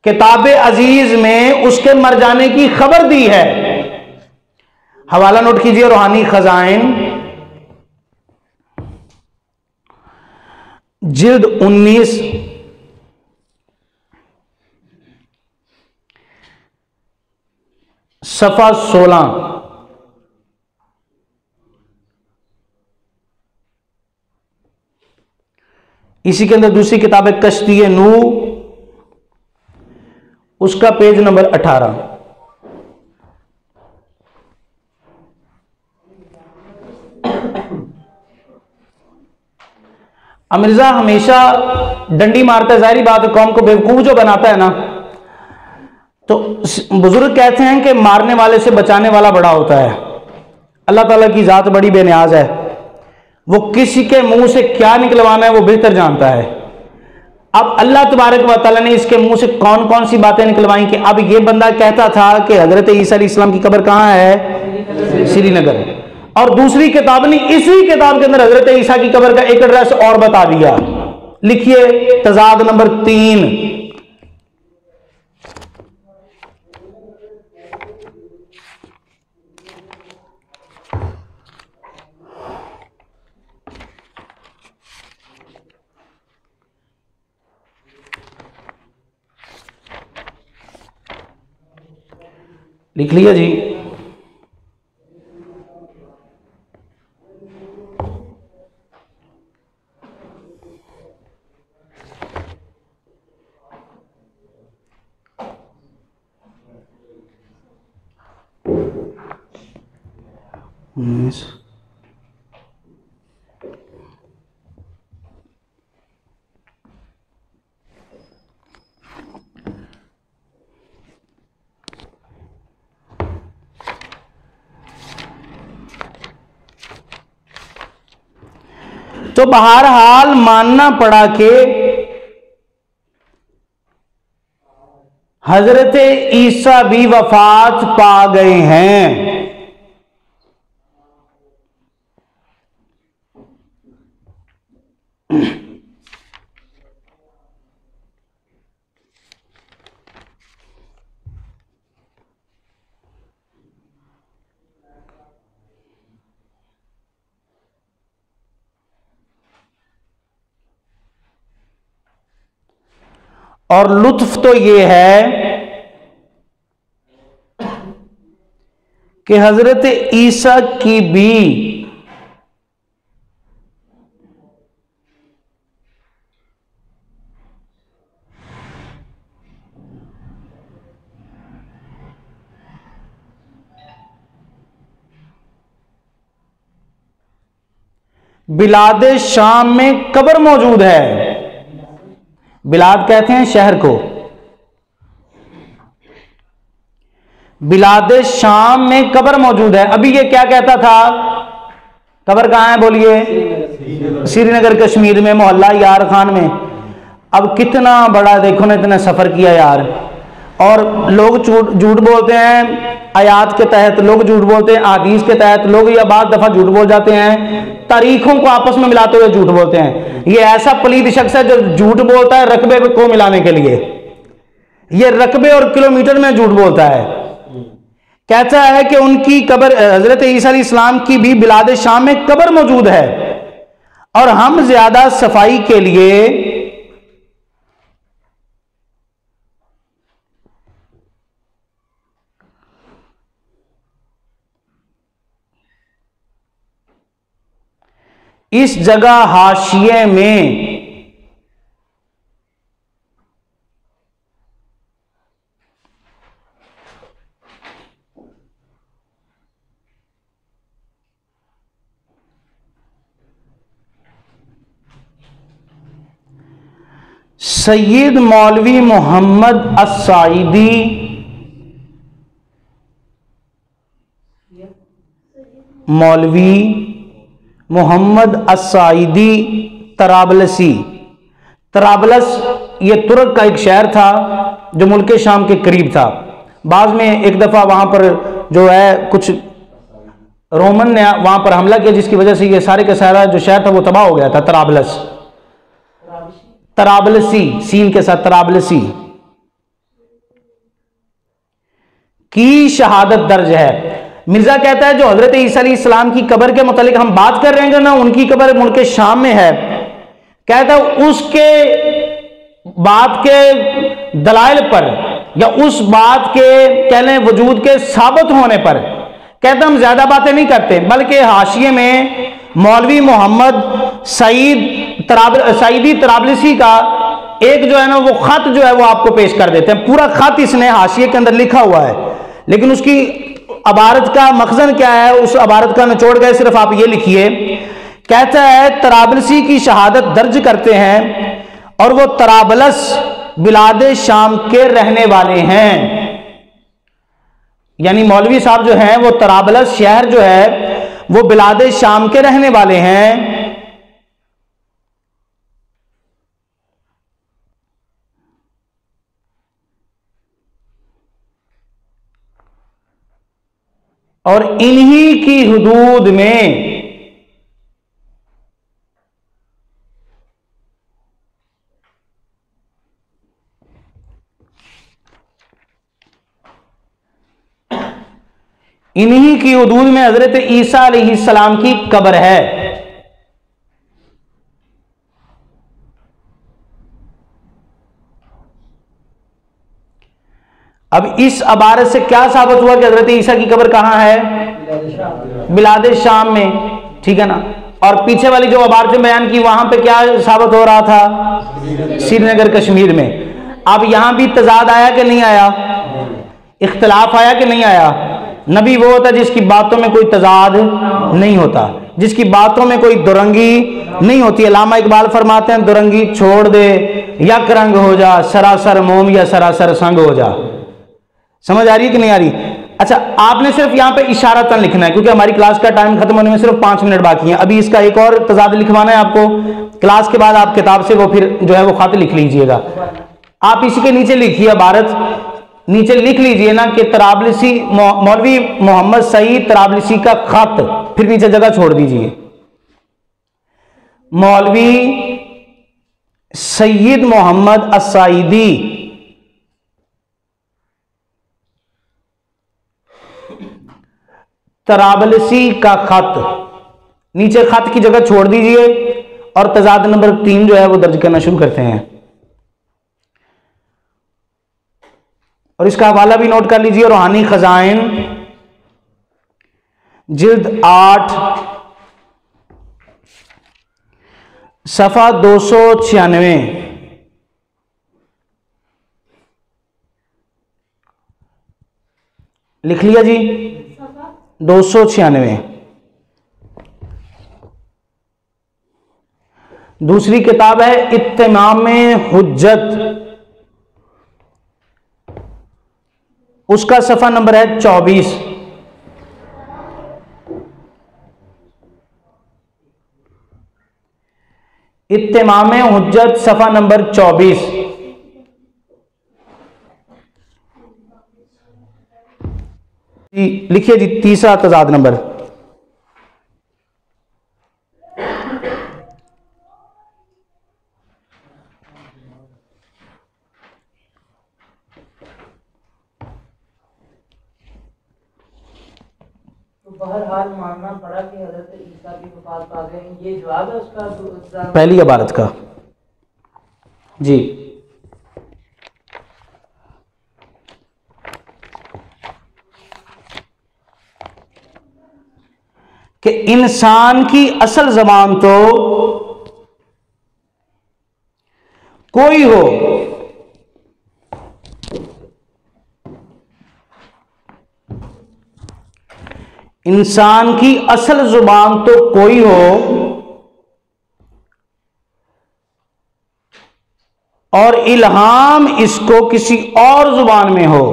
Speaker 1: किताब अजीज में उसके मर जाने की खबर दी है। हवाला नोट कीजिए, रूहानी खजाइन जिल्द 19 सफ़ा 16। इसी के अंदर दूसरी किताब है कश्ती नूह, उसका पेज नंबर 18। मिर्जा हमेशा डंडी मारता है, जाहिर बात है कौम को बेवकूफ जो बनाता है ना, तो बुजुर्ग कहते हैं कि मारने वाले से बचाने वाला बड़ा होता है। अल्लाह ताला की जात बड़ी बेनियाज है, वो किसी के मुंह से क्या निकलवाना है वो बेहतर जानता है। अब अल्लाह तबारक व तआला ने इसके मुंह से कौन कौन सी बातें निकलवाई कि अब ये बंदा कहता था कि हजरत ईसा अलैहिस्सलाम की कब्र कहां है, श्रीनगर। और दूसरी किताब ने इसी किताब के अंदर हजरत ईसा की कब्र का एक एड्रेस और बता दिया। लिखिए तजाद नंबर 3। लिख लिया जी। तो बहरहाल मानना पड़ा कि हजरत ईसा भी वफात पा गए हैं। और लुत्फ तो यह है कि हजरत ईसा की भी बिलाद शाम में कब्र मौजूद है। बिलाद कहते हैं शहर को। बिलाद शाम में कब्र मौजूद है। अभी ये क्या कहता था, कब्र कहां है बोलिए, श्रीनगर कश्मीर में, मोहल्ला यार खान में। अब कितना बड़ा देखो ना, इतना सफर किया यार। और लोग झूठ बोलते हैं, आयात के तहत लोग झूठ बोलते हैं, हदीस के तहत लोग या बाद दफा झूठ बोल जाते हैं, तारीखों को आपस में मिलाते हुए झूठ बोलते हैं। ये ऐसा पलीद शख्स है जो झूठ बोलता है रकबे को मिलाने के लिए। ये रकबे और किलोमीटर में झूठ बोलता है। कहता है कि उनकी कब्र, हजरत ईसा अलैहिस्सलाम की भी बिलाद शाम में कब्र मौजूद है, और हम ज्यादा सफाई के लिए इस जगह हाशिए में सैयद मौलवी मोहम्मद अस्साइदी मौलवी मोहम्मद अस्साइदी तराबलसी। तराबलस ये तुर्क का एक शहर था जो मुल्क शाम के करीब था। बाद में एक दफ़ा वहाँ पर जो है कुछ रोमन ने वहाँ पर हमला किया, जिसकी वजह से ये सारे का सारा जो शहर था वो तबाह हो गया था। तराबलस, तराबलसी सीन के साथ तराबलसी की शहादत दर्ज है। मिर्जा कहता है जो हजरत ईसा अलैहिस्सलाम की कब्र के मुतालिक हम बात कर रहे हैं ना, उनकी कब्र मुल्क शाम में है। कहता है उसके बात के दलाइल पर या उस बात के कह लें वजूद के साबित होने पर कहता हम ज्यादा बातें नहीं करते, बल्कि हाशिए में मौलवी मोहम्मद सईदी तराबलसी का एक जो है ना वो खत जो है वो आपको पेश कर देते हैं। पूरा खत इसने हाशिए के अंदर लिखा हुआ है, लेकिन उसकी अबारत का मखजन क्या है, उस अबारत का निचोड़ गए सिर्फ आप ये लिखिए। कहता है तराबलसी की शहादत दर्ज करते हैं और वो तराबलस बिलाद शाम के रहने वाले हैं। यानी मौलवी साहब जो हैं वो तराबलस शहर जो है वो बिलाद शाम के रहने वाले हैं। और इन्हीं की हुदूद में हजरत ईसा अलैहिस्सलाम की कब्र है। अब इस अबारत से क्या साबित हुआ कि हजरत ईसा की कब्र कहां है? बिलाद शाम में, ठीक है ना। और पीछे वाली जो अबारतें बयान की वहां पे क्या साबित हो रहा था? श्रीनगर कश्मीर में। अब यहां भी तजाद आया कि नहीं आया? इख्तिलाफ आया कि नहीं आया? नबी वो होता जिसकी बातों में कोई तजाद नहीं होता, जिसकी बातों में कोई दुरंगी नहीं होती। अल्लामा इकबाल फरमाते हैं दुरंगी छोड़ दे यक रंग हो जा, सरासर मोम या सरासर संग हो जा। समझ आ रही है कि नहीं आ रही? अच्छा, आपने सिर्फ यहां पे इशारतन लिखना है, क्योंकि हमारी क्लास का टाइम खत्म होने में सिर्फ 5 मिनट बाकी है। अभी इसका एक और तजाद लिखवाना है आपको। क्लास के बाद आप किताब से वो फिर जो है वो खत लिख लीजिएगा। आप इसी के नीचे लिखिए भारत, नीचे लिख लीजिए ना कि तराबलसी मौलवी मोहम्मद सईद तराबलसी का खत, फिर नीचे जगह छोड़ दीजिए। मौलवी सैयद मोहम्मद अस्साइदी तराबलसी का खत, नीचे खत की जगह छोड़ दीजिए और तजाद नंबर 3 जो है वो दर्ज करना शुरू करते हैं। और इसका हवाला भी नोट कर लीजिए, रूहानी खजाइन जिल्द 8 सफा 296। लिख लिया जी? 296। दूसरी किताब है इत्तिमाम हुज्जत, उसका सफा नंबर है 24। इत्तिमाम हुज्जत सफा नंबर 24। लिखिए जी तीसरा तजाद नंबर।
Speaker 2: बहरहाल मानना पड़ा कि हज़रत ईसा की वफात पा गए, ये जवाब है उसका
Speaker 1: पहली इबारत का जी। कि इंसान की असल ज़बान तो कोई हो, इंसान की असल जुबान तो कोई हो और इल्हाम इसको किसी और जुबान में हो।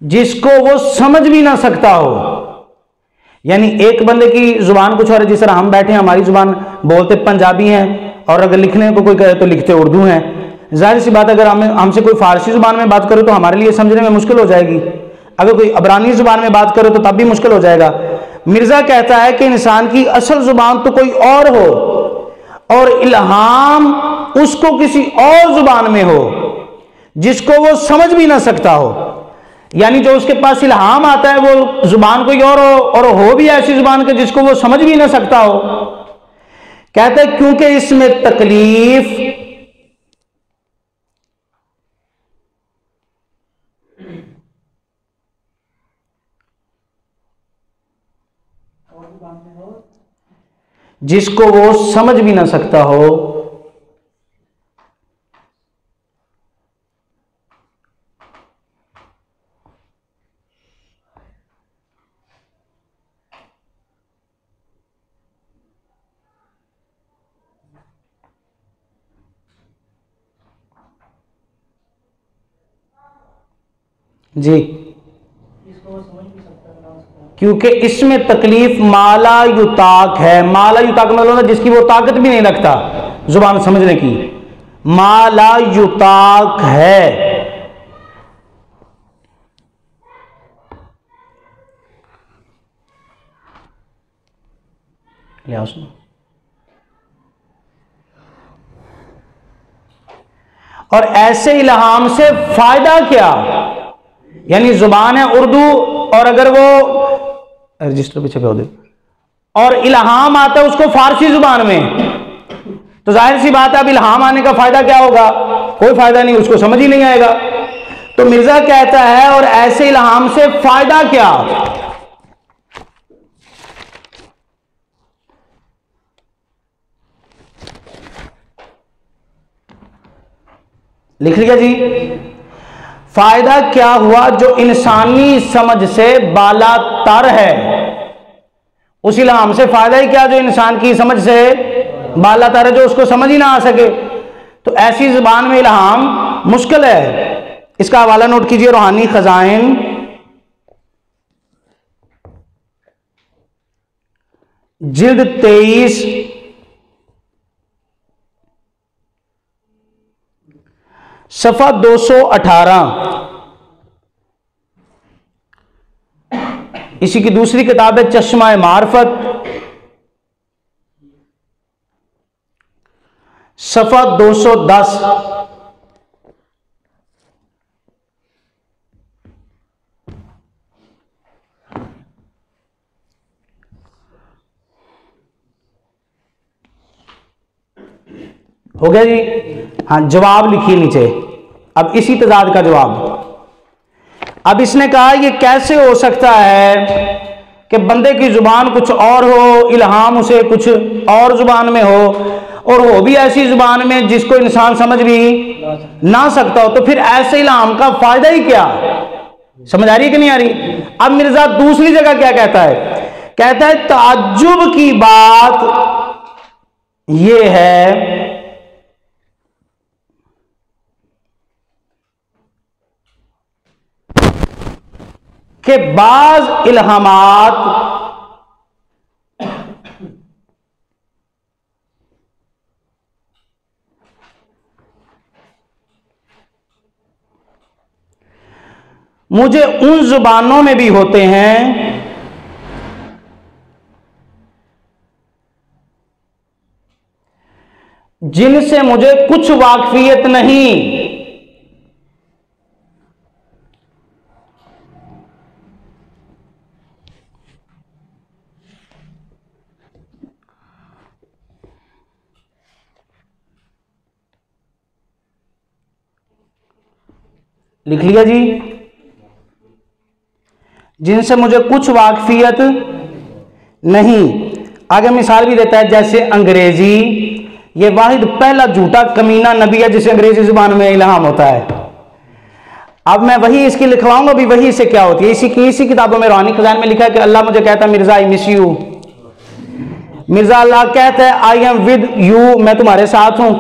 Speaker 1: जिसको वो समझ भी ना सकता हो। यानी एक बंदे की जुबान कुछ और है, जिस तरह हम बैठे हैं, हमारी जुबान बोलते पंजाबी हैं और अगर लिखने को कोई कहे तो लिखते उर्दू हैं। जाहिर सी बात, अगर हमसे कोई फारसी जुबान में बात करो तो हमारे लिए समझने में मुश्किल हो जाएगी, अगर कोई अबरानी जुबान में बात करो तो तब भी मुश्किल हो जाएगा। मिर्जा कहता है कि इंसान की असल जुबान तो कोई और हो और इल्हाम उसको किसी और जुबान में हो, जिसको वो समझ भी ना सकता हो, यानी जो उसके पास इल्हाम आता है वो जुबान कोई और हो भी ऐसी जुबान के जिसको वो समझ भी ना सकता हो। कहते हैं क्योंकि इसमें तकलीफ जिसको वो समझ भी ना सकता हो, जी, क्योंकि इसमें तकलीफ माला युताक है। माला युताक मतलब जिसकी वो ताकत भी नहीं रखता जुबान समझने की, माला युताक है। और ऐसे इल्हाम से फायदा क्या, यानी जुबान है उर्दू और अगर वो रजिस्टर पीछे पे दे और इल्हाम आता है उसको फारसी जुबान में, तो जाहिर सी बात है अब इल्हाम आने का फायदा क्या होगा, कोई फायदा नहीं, उसको समझ ही नहीं आएगा। तो मिर्जा कहता है और ऐसे इल्हाम से फायदा क्या, लिख लिया जी। फायदा क्या हुआ, जो इंसानी समझ से बालातर है, उस इल्हाम से फायदा ही क्या जो इंसान की समझ से बालातर है, जो उसको समझ ही ना आ सके। तो ऐसी जुबान में इल्हाम मुश्किल है। इसका हवाला नोट कीजिए, रूहानी खजाइन जिल्द 23 सफ़ा 218, इसी की दूसरी किताब है चश्मा मार्फत, सफ़ा 210। हो गया जी। हाँ, जवाब लिखिए नीचे। अब इसी तजाद का जवाब, अब इसने कहा ये कैसे हो सकता है कि बंदे की जुबान कुछ और हो, इल्हाम उसे कुछ और जुबान में हो, और वो भी ऐसी जुबान में जिसको इंसान समझ भी ना सकता हो, तो फिर ऐसे इल्हाम का फायदा ही क्या। समझ आ रही है कि नहीं आ रही। अब मिर्जा दूसरी जगह क्या कहता है, कहता है ताज्जुब की बात यह है कि बाज इल्हामात मुझे उन जुबानों में भी होते हैं जिनसे मुझे कुछ वाकफियत नहीं। लिख लिया जी। जिनसे मुझे कुछ वाकफियत नहीं। आगे मिसाल भी देता है, जैसे अंग्रेजी, ये वाहिद पहला झूठा कमीना नबी है जिसे अंग्रेजी जुबान में इल्हाम होता है। अब मैं वही इसकी लिखवाऊंगा भी, वही से क्या होती है। इसी किताबों में रूहानी खजान में लिखा है कि अल्लाह मुझे कहता है Mirza I miss you. Mirza अल्लाह कहता है आई एम विद यू, मैं तुम्हारे साथ हूं।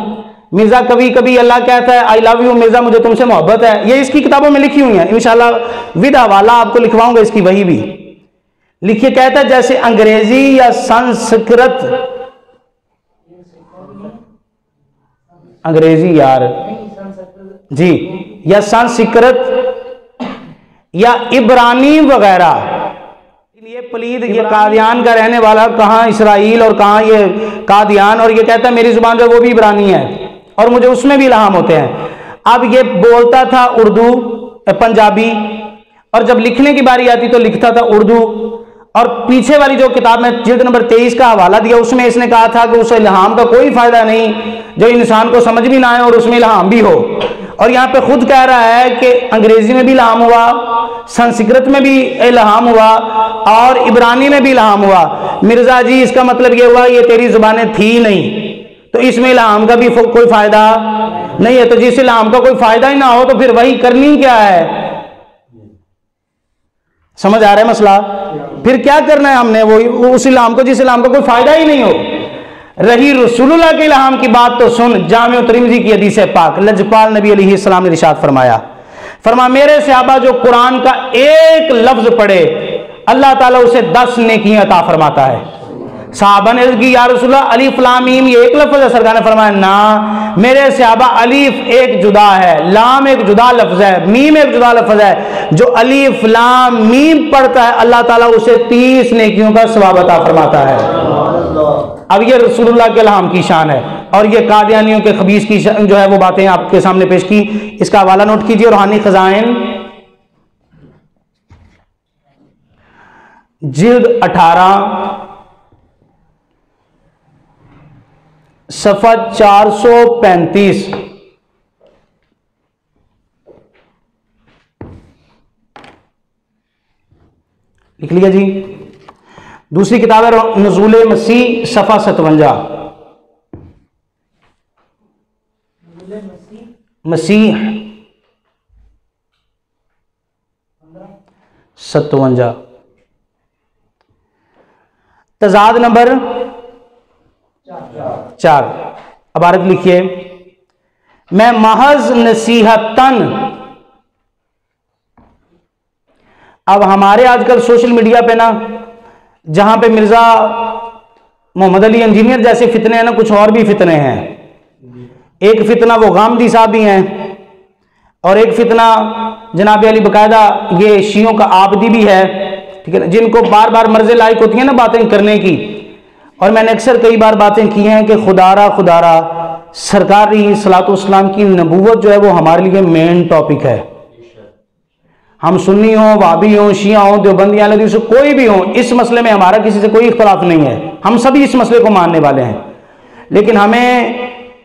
Speaker 1: मिर्जा कभी कभी अल्लाह कहता है आई लव यू, मिर्जा मुझे तुमसे मोहब्बत है। ये इसकी किताबों में लिखी हुई है, इंशाल्लाह विद हवाला आपको लिखवाऊंगा इसकी वही भी। लिखिए, कहता है जैसे अंग्रेजी या संस्कृत, अंग्रेजी यार जी, या संस्कृत या इब्रानी वगैरह। ये पलीद, ये कादियान का रहने वाला, कहाँ इसराइल और कहाँ ये कादियान, और ये कहता है मेरी जुबान जो वो भी इब्रानी है और मुझे उसमें भी इल्हाम होते हैं। अब ये बोलता था उर्दू पंजाबी, और जब लिखने की बारी आती तो लिखता था उर्दू। और पीछे वाली जो किताब में जिल्द नंबर 23 का हवाला दिया, उसमें इसने कहा था कि उस इल्हाम का कोई फायदा नहीं जो इंसान को समझ भी ना आए और उसमें इल्हाम भी हो। और यहाँ पे खुद कह रहा है कि अंग्रेजी में भी इल्हाम हुआ, संस्कृत में भी इल्हाम हुआ और इब्रानी में भी इल्हाम हुआ। मिर्जा जी इसका मतलब ये हुआ ये तेरी जुबानें थी नहीं, तो इसमें इल्हाम का भी कोई फायदा नहीं है। तो जिस इल्हाम का कोई फायदा ही ना हो तो फिर वही करनी क्या है? समझ आ रहा है मसला? फिर क्या करना है हमने? वो उस इल्हाम को जिस इल्हाम का कोई फायदा ही नहीं हो। रही रसूलुल्लाह के इल्हाम की बात तो सुन, जामे तिरमिज़ी की हदीस पाक, लजपाल नबी अलैहिस्सलाम ने इरशाद फरमा मेरे सहाबा जो कुरान का एक लफ्ज पढ़े अल्लाह ताला उसे 10 नेकियां अता फरमाता है। सहाबा ने अर्ज़ की या रसूलल्लाह अलिफ लाम मीम ये एक लफ्ज है? सरकार ने फरमाया ना, मेरे सहाबा अलिफ एक जुदा है, लाम एक जुदा लफ्ज है, मीम एक जुदा लफ्ज है। जो अलिफ लाम मीम पढ़ता है अल्लाह ताला उसे 30 नेकियों का सवाब अता फरमाता है। अब ये रसूलुल्लाह के इल्हाम की शान है, और ये कादियानियों के खबीस की जो है वो बातें आपके सामने पेश की। इसका हवाला नोट कीजिए, रूहानी खजाइन जिल्द 18 सफ़ा 435। लिख लिया जी। दूसरी किताब है नुज़ूल मसीह सफ़ा 57। मसीह 57 तजाद नंबर 4। इबारत लिखिए, मैं महज नसीहतन। अब हमारे आजकल सोशल मीडिया पे ना, जहां पे मिर्जा मोहम्मद अली इंजीनियर जैसे फितने हैं ना, कुछ और भी फितने हैं। एक फितना वो गामदी साहब भी हैं, और एक फितना जनाब अली बकायदा ये शियों का आबदी भी है, ठीक है ना, जिनको बार बार मर्ज़े लायक होती है ना बातें करने की। और मैंने अक्सर कई बार बातें की हैं कि खुदारा सरकारी सलातो इस्लाम की नबूवत जो है वो हमारे लिए मेन टॉपिक है। हम सुन्नी हों, वाबी हों, शिया हों, देवबंदी अहले हदीस कोई भी हो, इस मसले में हमारा किसी से कोई इख्तलाफ नहीं है। हम सभी इस मसले को मानने वाले हैं। लेकिन हमें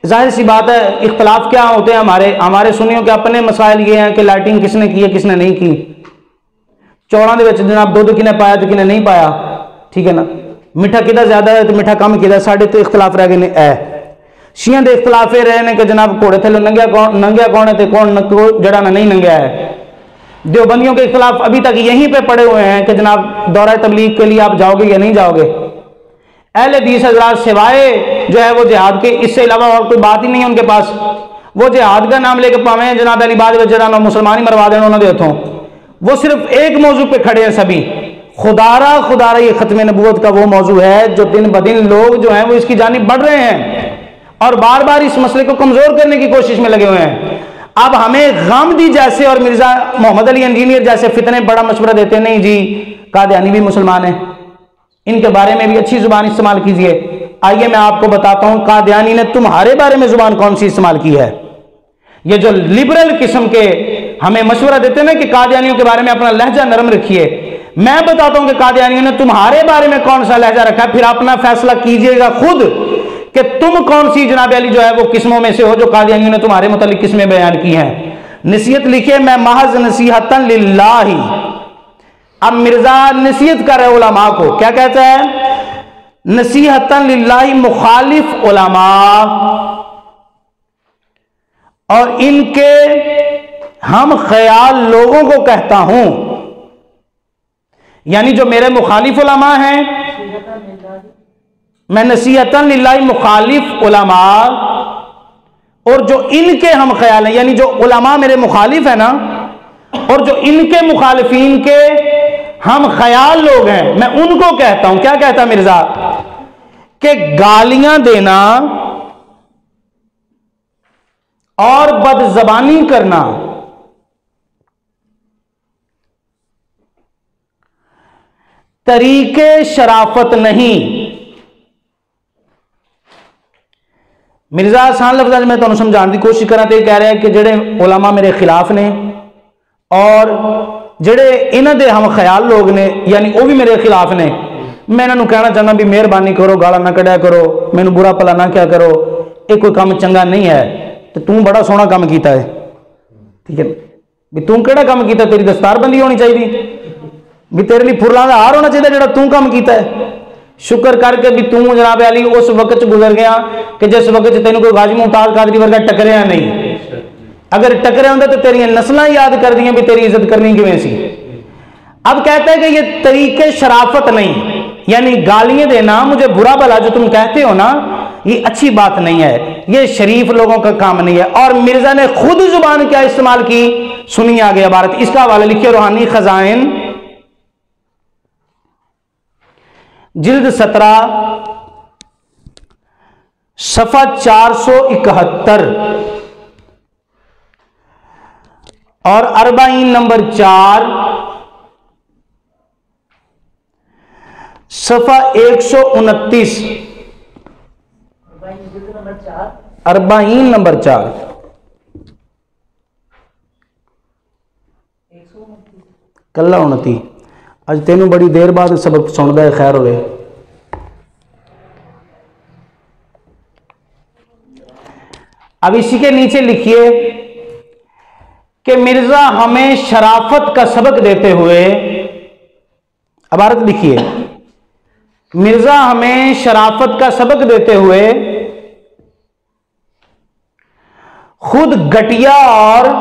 Speaker 1: जाहिर सी बात है इख्तलाफ क्या होते हैं हमारे सुन्नियों के अपने मसाइल ये हैं कि लाइटिंग किसने की है किसने नहीं की, चौड़ां दे विच जनाब दुध किने पाया तो किने नहीं पाया, ठीक है ना, मिठा किदा ज्यादा है तो मिठा कम किदा, साढ़े तो इख्तलाफ रह गए ने। शियां दे इख्तलाफ ये रहे हैं कि जनाब घोड़े थले नंगिया कौन है तो कौन जड़ा ना नहीं नंगिया है। देवबंदियों के खिलाफ अभी तक यहीं पे पड़े हुए हैं कि जनाब दौरा तबलीग के लिए आप जाओगे या नहीं जाओगे। अहले हदीस हज़रात सिवाय जो है वो जिहाद के, इससे अलावा और कोई बात ही नहीं है उनके पास। वो जिहाद का नाम लेके पावे जनाब अली बाद जरा मुसलमान ही मरवा देना उन्होंने हथों। वो सिर्फ एक मौजू पे खड़े हैं सभी, खुदारा ये खत्म नबूवत का वो मौजू है जो दिन ब दिन लोग जो हैं वो इसकी जानिब बढ़ रहे हैं और बार बार इस मसले को कमजोर करने की कोशिश में लगे हुए हैं। अब हमें गामदी जैसे और मिर्जा मोहम्मद अली इंजीनियर जैसे फितने बड़ा मशवरा देते, नहीं जी कादियानी भी मुसलमान है, इनके बारे में भी अच्छी जुबान इस्तेमाल कीजिए। आइए मैं आपको बताता हूं कादियानी ने तुम्हारे बारे में जुबान कौन सी इस्तेमाल की है। ये जो लिबरल किस्म के हमें मशवरा देते हैं ना कि कादियानियों के बारे में अपना लहजा नरम रखिए, मैं बताता हूं कि कादियानियों ने तुम्हारे बारे में कौन सा लहजा रखा है, फिर अपना फैसला कीजिएगा खुद कि तुम कौन सी जनाब अली जो है वो किस्मों में से हो जो कादियानियों ने तुम्हारे मुतालिक किस्में बयान की हैं। नसीहत लिखिए, मैं महज नसीहतन लिल्लाही। अब मिर्जा नसीहत कर रहे उलमा को, क्या कहता है, नसीहतन लिल्लाही मुखालिफ उलमा, और इनके हम ख्याल लोगों को कहता हूं, यानी जो मेरे मुखालिफ उलमा हैं, मैं नसीहतन लिल्लाही मुखालिफ उलमा, और जो इनके हम ख्याल हैं, यानी जो उलमा मेरे मुखालिफ है ना और जो इनके मुखालिफिन के हम ख्याल लोग हैं, मैं उनको कहता हूं, क्या कहता मिर्जा, कि गालियां देना और बदजबानी करना तरीके शराफत नहीं। मिर्जा आसान लफ्ज़ में तुहानू समझाने की कोशिश करा तो कह रहा है कि जेडे उलमा मेरे खिलाफ ने और जेडे इन्हां दे हम ख्याल लोग ने यानी वो भी मेरे खिलाफ ने, मैं इन्होंने कहना चाहना भी मेहरबानी करो, गाला ना कढ़िया करो, मैनू बुरा भला ना क्या करो, ये कोई काम चंगा नहीं है। तो तू बड़ा सोहना काम किया है, ठीक है भी तू केड़ा काम किया, तेरी दस्तारबंदी होनी चाहिए, भी तेरे लिए फुर्लां दा हार होना चाहिए जेड़ा तू काम किया है। शुक्र करके भी तू जनाब अली उस वक्त गुजर गया कि जिस वक्त तेन कोई गाजी मुमताज कादरी वर्गा टकरिया नहीं। अगर टकरिया होंदा तो तेरिया नस्लां याद कर दियां भी तेरी इज्जत करनी किवें सी। अब कहते हैं कि ये तरीके शराफत नहीं, यानी गालियां देना, मुझे बुरा भला जो तुम कहते हो ना, ये अच्छी बात नहीं है, ये शरीफ लोगों का काम नहीं है। और मिर्जा ने खुद जुबान क्या इस्तेमाल की, सुनिए आगे इबारत, इसका हवाला लिखिए रूहानी खजाइन जिल्द 17 सफा 471 और 40 नंबर 4 सफा 129 40 नंबर 4 कला 29। अज तेनों बड़ी देर बाद सबक सुनता है, खैर होवे। अब इसी के नीचे लिखिए कि मिर्जा हमें शराफत का सबक देते हुए, इबारत लिखिए, मिर्जा हमें शराफत का सबक देते हुए खुद घटिया और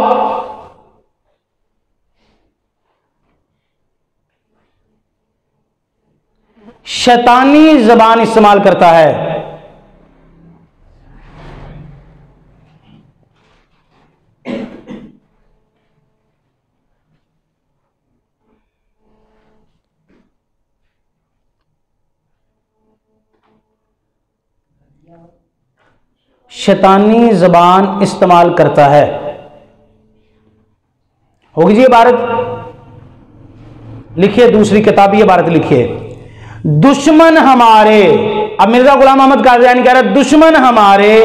Speaker 1: शैतानी जबान इस्तेमाल करता है। शैतानी जबान इस्तेमाल करता है। होगी जी इबारत, लिखिए दूसरी किताबी इबारत लिखिए, दुश्मन हमारे, अब मिर्जा गुलाम अहमद कादियानी कह रहा है दुश्मन हमारे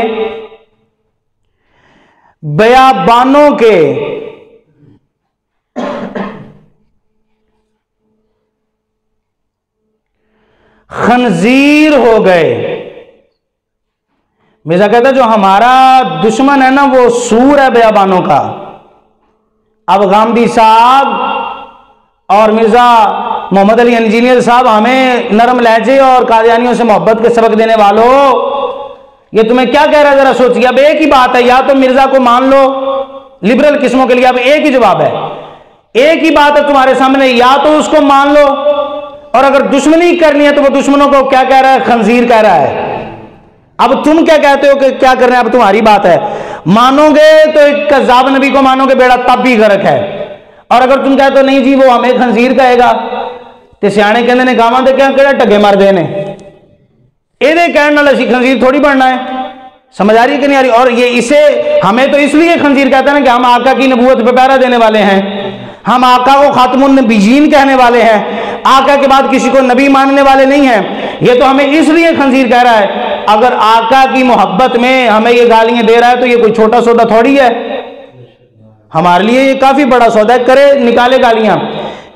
Speaker 1: बयाबानों के खंजीर हो गए। मिर्जा कहता है जो हमारा दुश्मन है ना वो सूर है बयाबानों का। अब गांधी साहब और मिर्जा मोहम्मद अली इंजीनियर साहब हमें नरम लहजे और कादियानियों से मोहब्बत के सबक देने वालों, ये तुम्हें क्या कह रहा है जरा सोचिए। अब एक ही बात है, या तो मिर्जा को मान लो, लिबरल किस्मों के लिए अब एक ही जवाब है, एक ही बात है तुम्हारे सामने, या तो उसको मान लो और अगर दुश्मनी करनी है तो वो दुश्मनों को क्या कह रहा है, खंजीर कह रहा है। अब तुम क्या कहते हो कि क्या करना है, अब तुम्हारी बात है। मानोगे तो एक कज़्ज़ाब नबी को मानोगे, बेड़ा तब भी गर्क है। और अगर तुम कहते हो नहीं जी वो हमें खंजीर कहेगा, तो सियाने कहते ने गावां दे क्या केड़ा टगे मारदे ने, ਇਹਦੇ कहने नाल असीं खंजीर थोड़ी बनना है। समझ आ रही है कि नहीं आ रही। और ये इसे हमें तो इसलिए खंजीर कहते हैं ना कि हम आका की नबूवत पे पहरा देने वाले हैं, हम आका को खातमुन नबीयीन कहने वाले हैं, आका के बाद किसी को नबी मानने वाले नहीं हैं। ये तो हमें इसलिए खंजीर कह रहा है। अगर आका की मोहब्बत में हमें ये गालियां दे रहा है तो ये कोई छोटा सौदा थोड़ी है, हमारे लिए ये काफी बड़ा सौदा है, करे निकाले गालियां।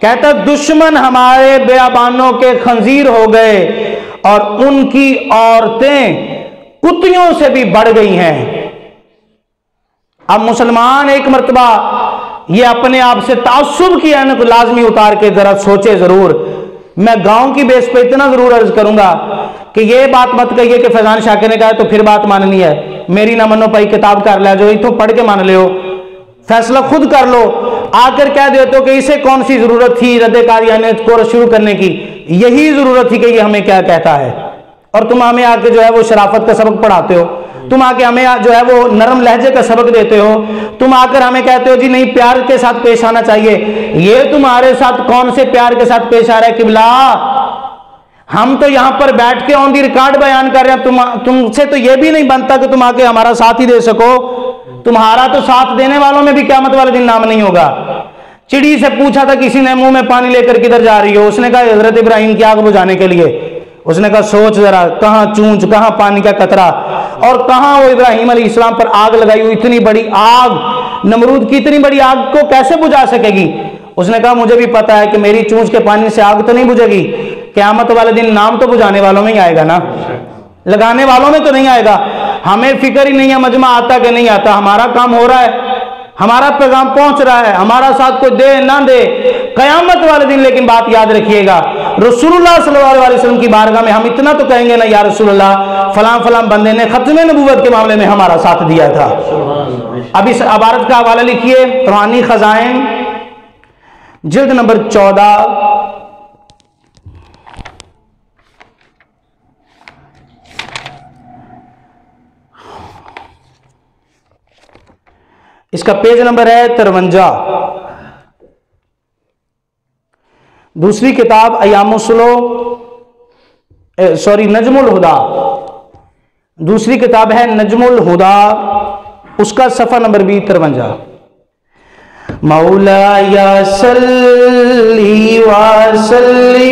Speaker 1: कहता दुश्मन हमारे बेआबानों के खंजीर हो गए और उनकी औरतें कुत्तियों से भी बढ़ गई हैं। अब मुसलमान एक मर्तबा ये अपने आप से तासुब की ऐनक लाजमी उतार के जरा सोचे जरूर। मैं गांव की बेस पे इतना जरूर अर्ज करूंगा कि ये बात मत कहिए कि फैजान शाकिर ने कहा तो फिर बात माननी है, मेरी ना मनो भाई किताब कर लिया जो इतो पढ़ के मान लियो, फैसला खुद कर लो। आकर कह देते हो कि इसे कौन सी जरूरत थी रद्द कादियानियत को शुरू करने की, यही जरूरत थी कि ये हमें क्या कहता है। और तुम हमें आके जो है वो शराफत का सबक पढ़ाते हो, तुम आके हमें जो है वो नरम लहजे का सबक देते हो, तुम आकर हमें कहते हो जी नहीं प्यार के साथ पेश आना चाहिए। ये तुम्हारे साथ कौन से प्यार के साथ पेश आ रहा है किबला? हम तो यहां पर बैठ के ऑन दी रिकॉर्ड बयान कर रहे हैं, तुमसे तो ये भी नहीं बनता कि तुम आके हमारा साथ ही दे सको। तुम्हारा तो साथ देने वालों में भी क़यामत वाले दिन नाम नहीं होगा। चिड़ी से पूछा था किसी ने मुंह में पानी लेकर किधर जा रही हो, उसने कहा हजरत इब्राहिम की आग बुझाने के लिए। उसने कहा सोच जरा, कहां चूंच कहां पानी का कतरा। और कहां वो इब्राहिम अलैहिस्सलाम पर आग लगाई हुई, इतनी बड़ी आग, नमरूद की इतनी बड़ी आग को कैसे बुझा सकेगी? उसने कहा मुझे भी पता है कि मेरी चूंच के पानी से आग तो नहीं बुझेगी, क़यामत वाले दिन नाम तो बुझाने वालों में ही आएगा ना, लगाने वालों में तो नहीं आएगा। हमें फिक्र ही नहीं है मजमा आता कि नहीं आता, हमारा काम हो रहा है, हमारा पैगाम पहुंच रहा है, हमारा साथ कोई दे ना दे, क़यामत वाले दिन। लेकिन बात याद रखिएगा, रसूलुल्लाह सल्लल्लाहु अलैहि वसल्लम की बारगाह में हम इतना तो कहेंगे ना, या रसूलुल्लाह फलां फलां बंदे ने खत्म नबूवत के मामले में हमारा साथ दिया था। अब इस इबारत का हवाला लिखिए, रूहानी खजाइन जिल्द नंबर 14, इसका पेज नंबर है 53। दूसरी किताब नजमुल हुदा, दूसरी किताब है नजमुल हुदा, उसका सफ़ा नंबर भी 53। मौला या सल्ली व सल्ली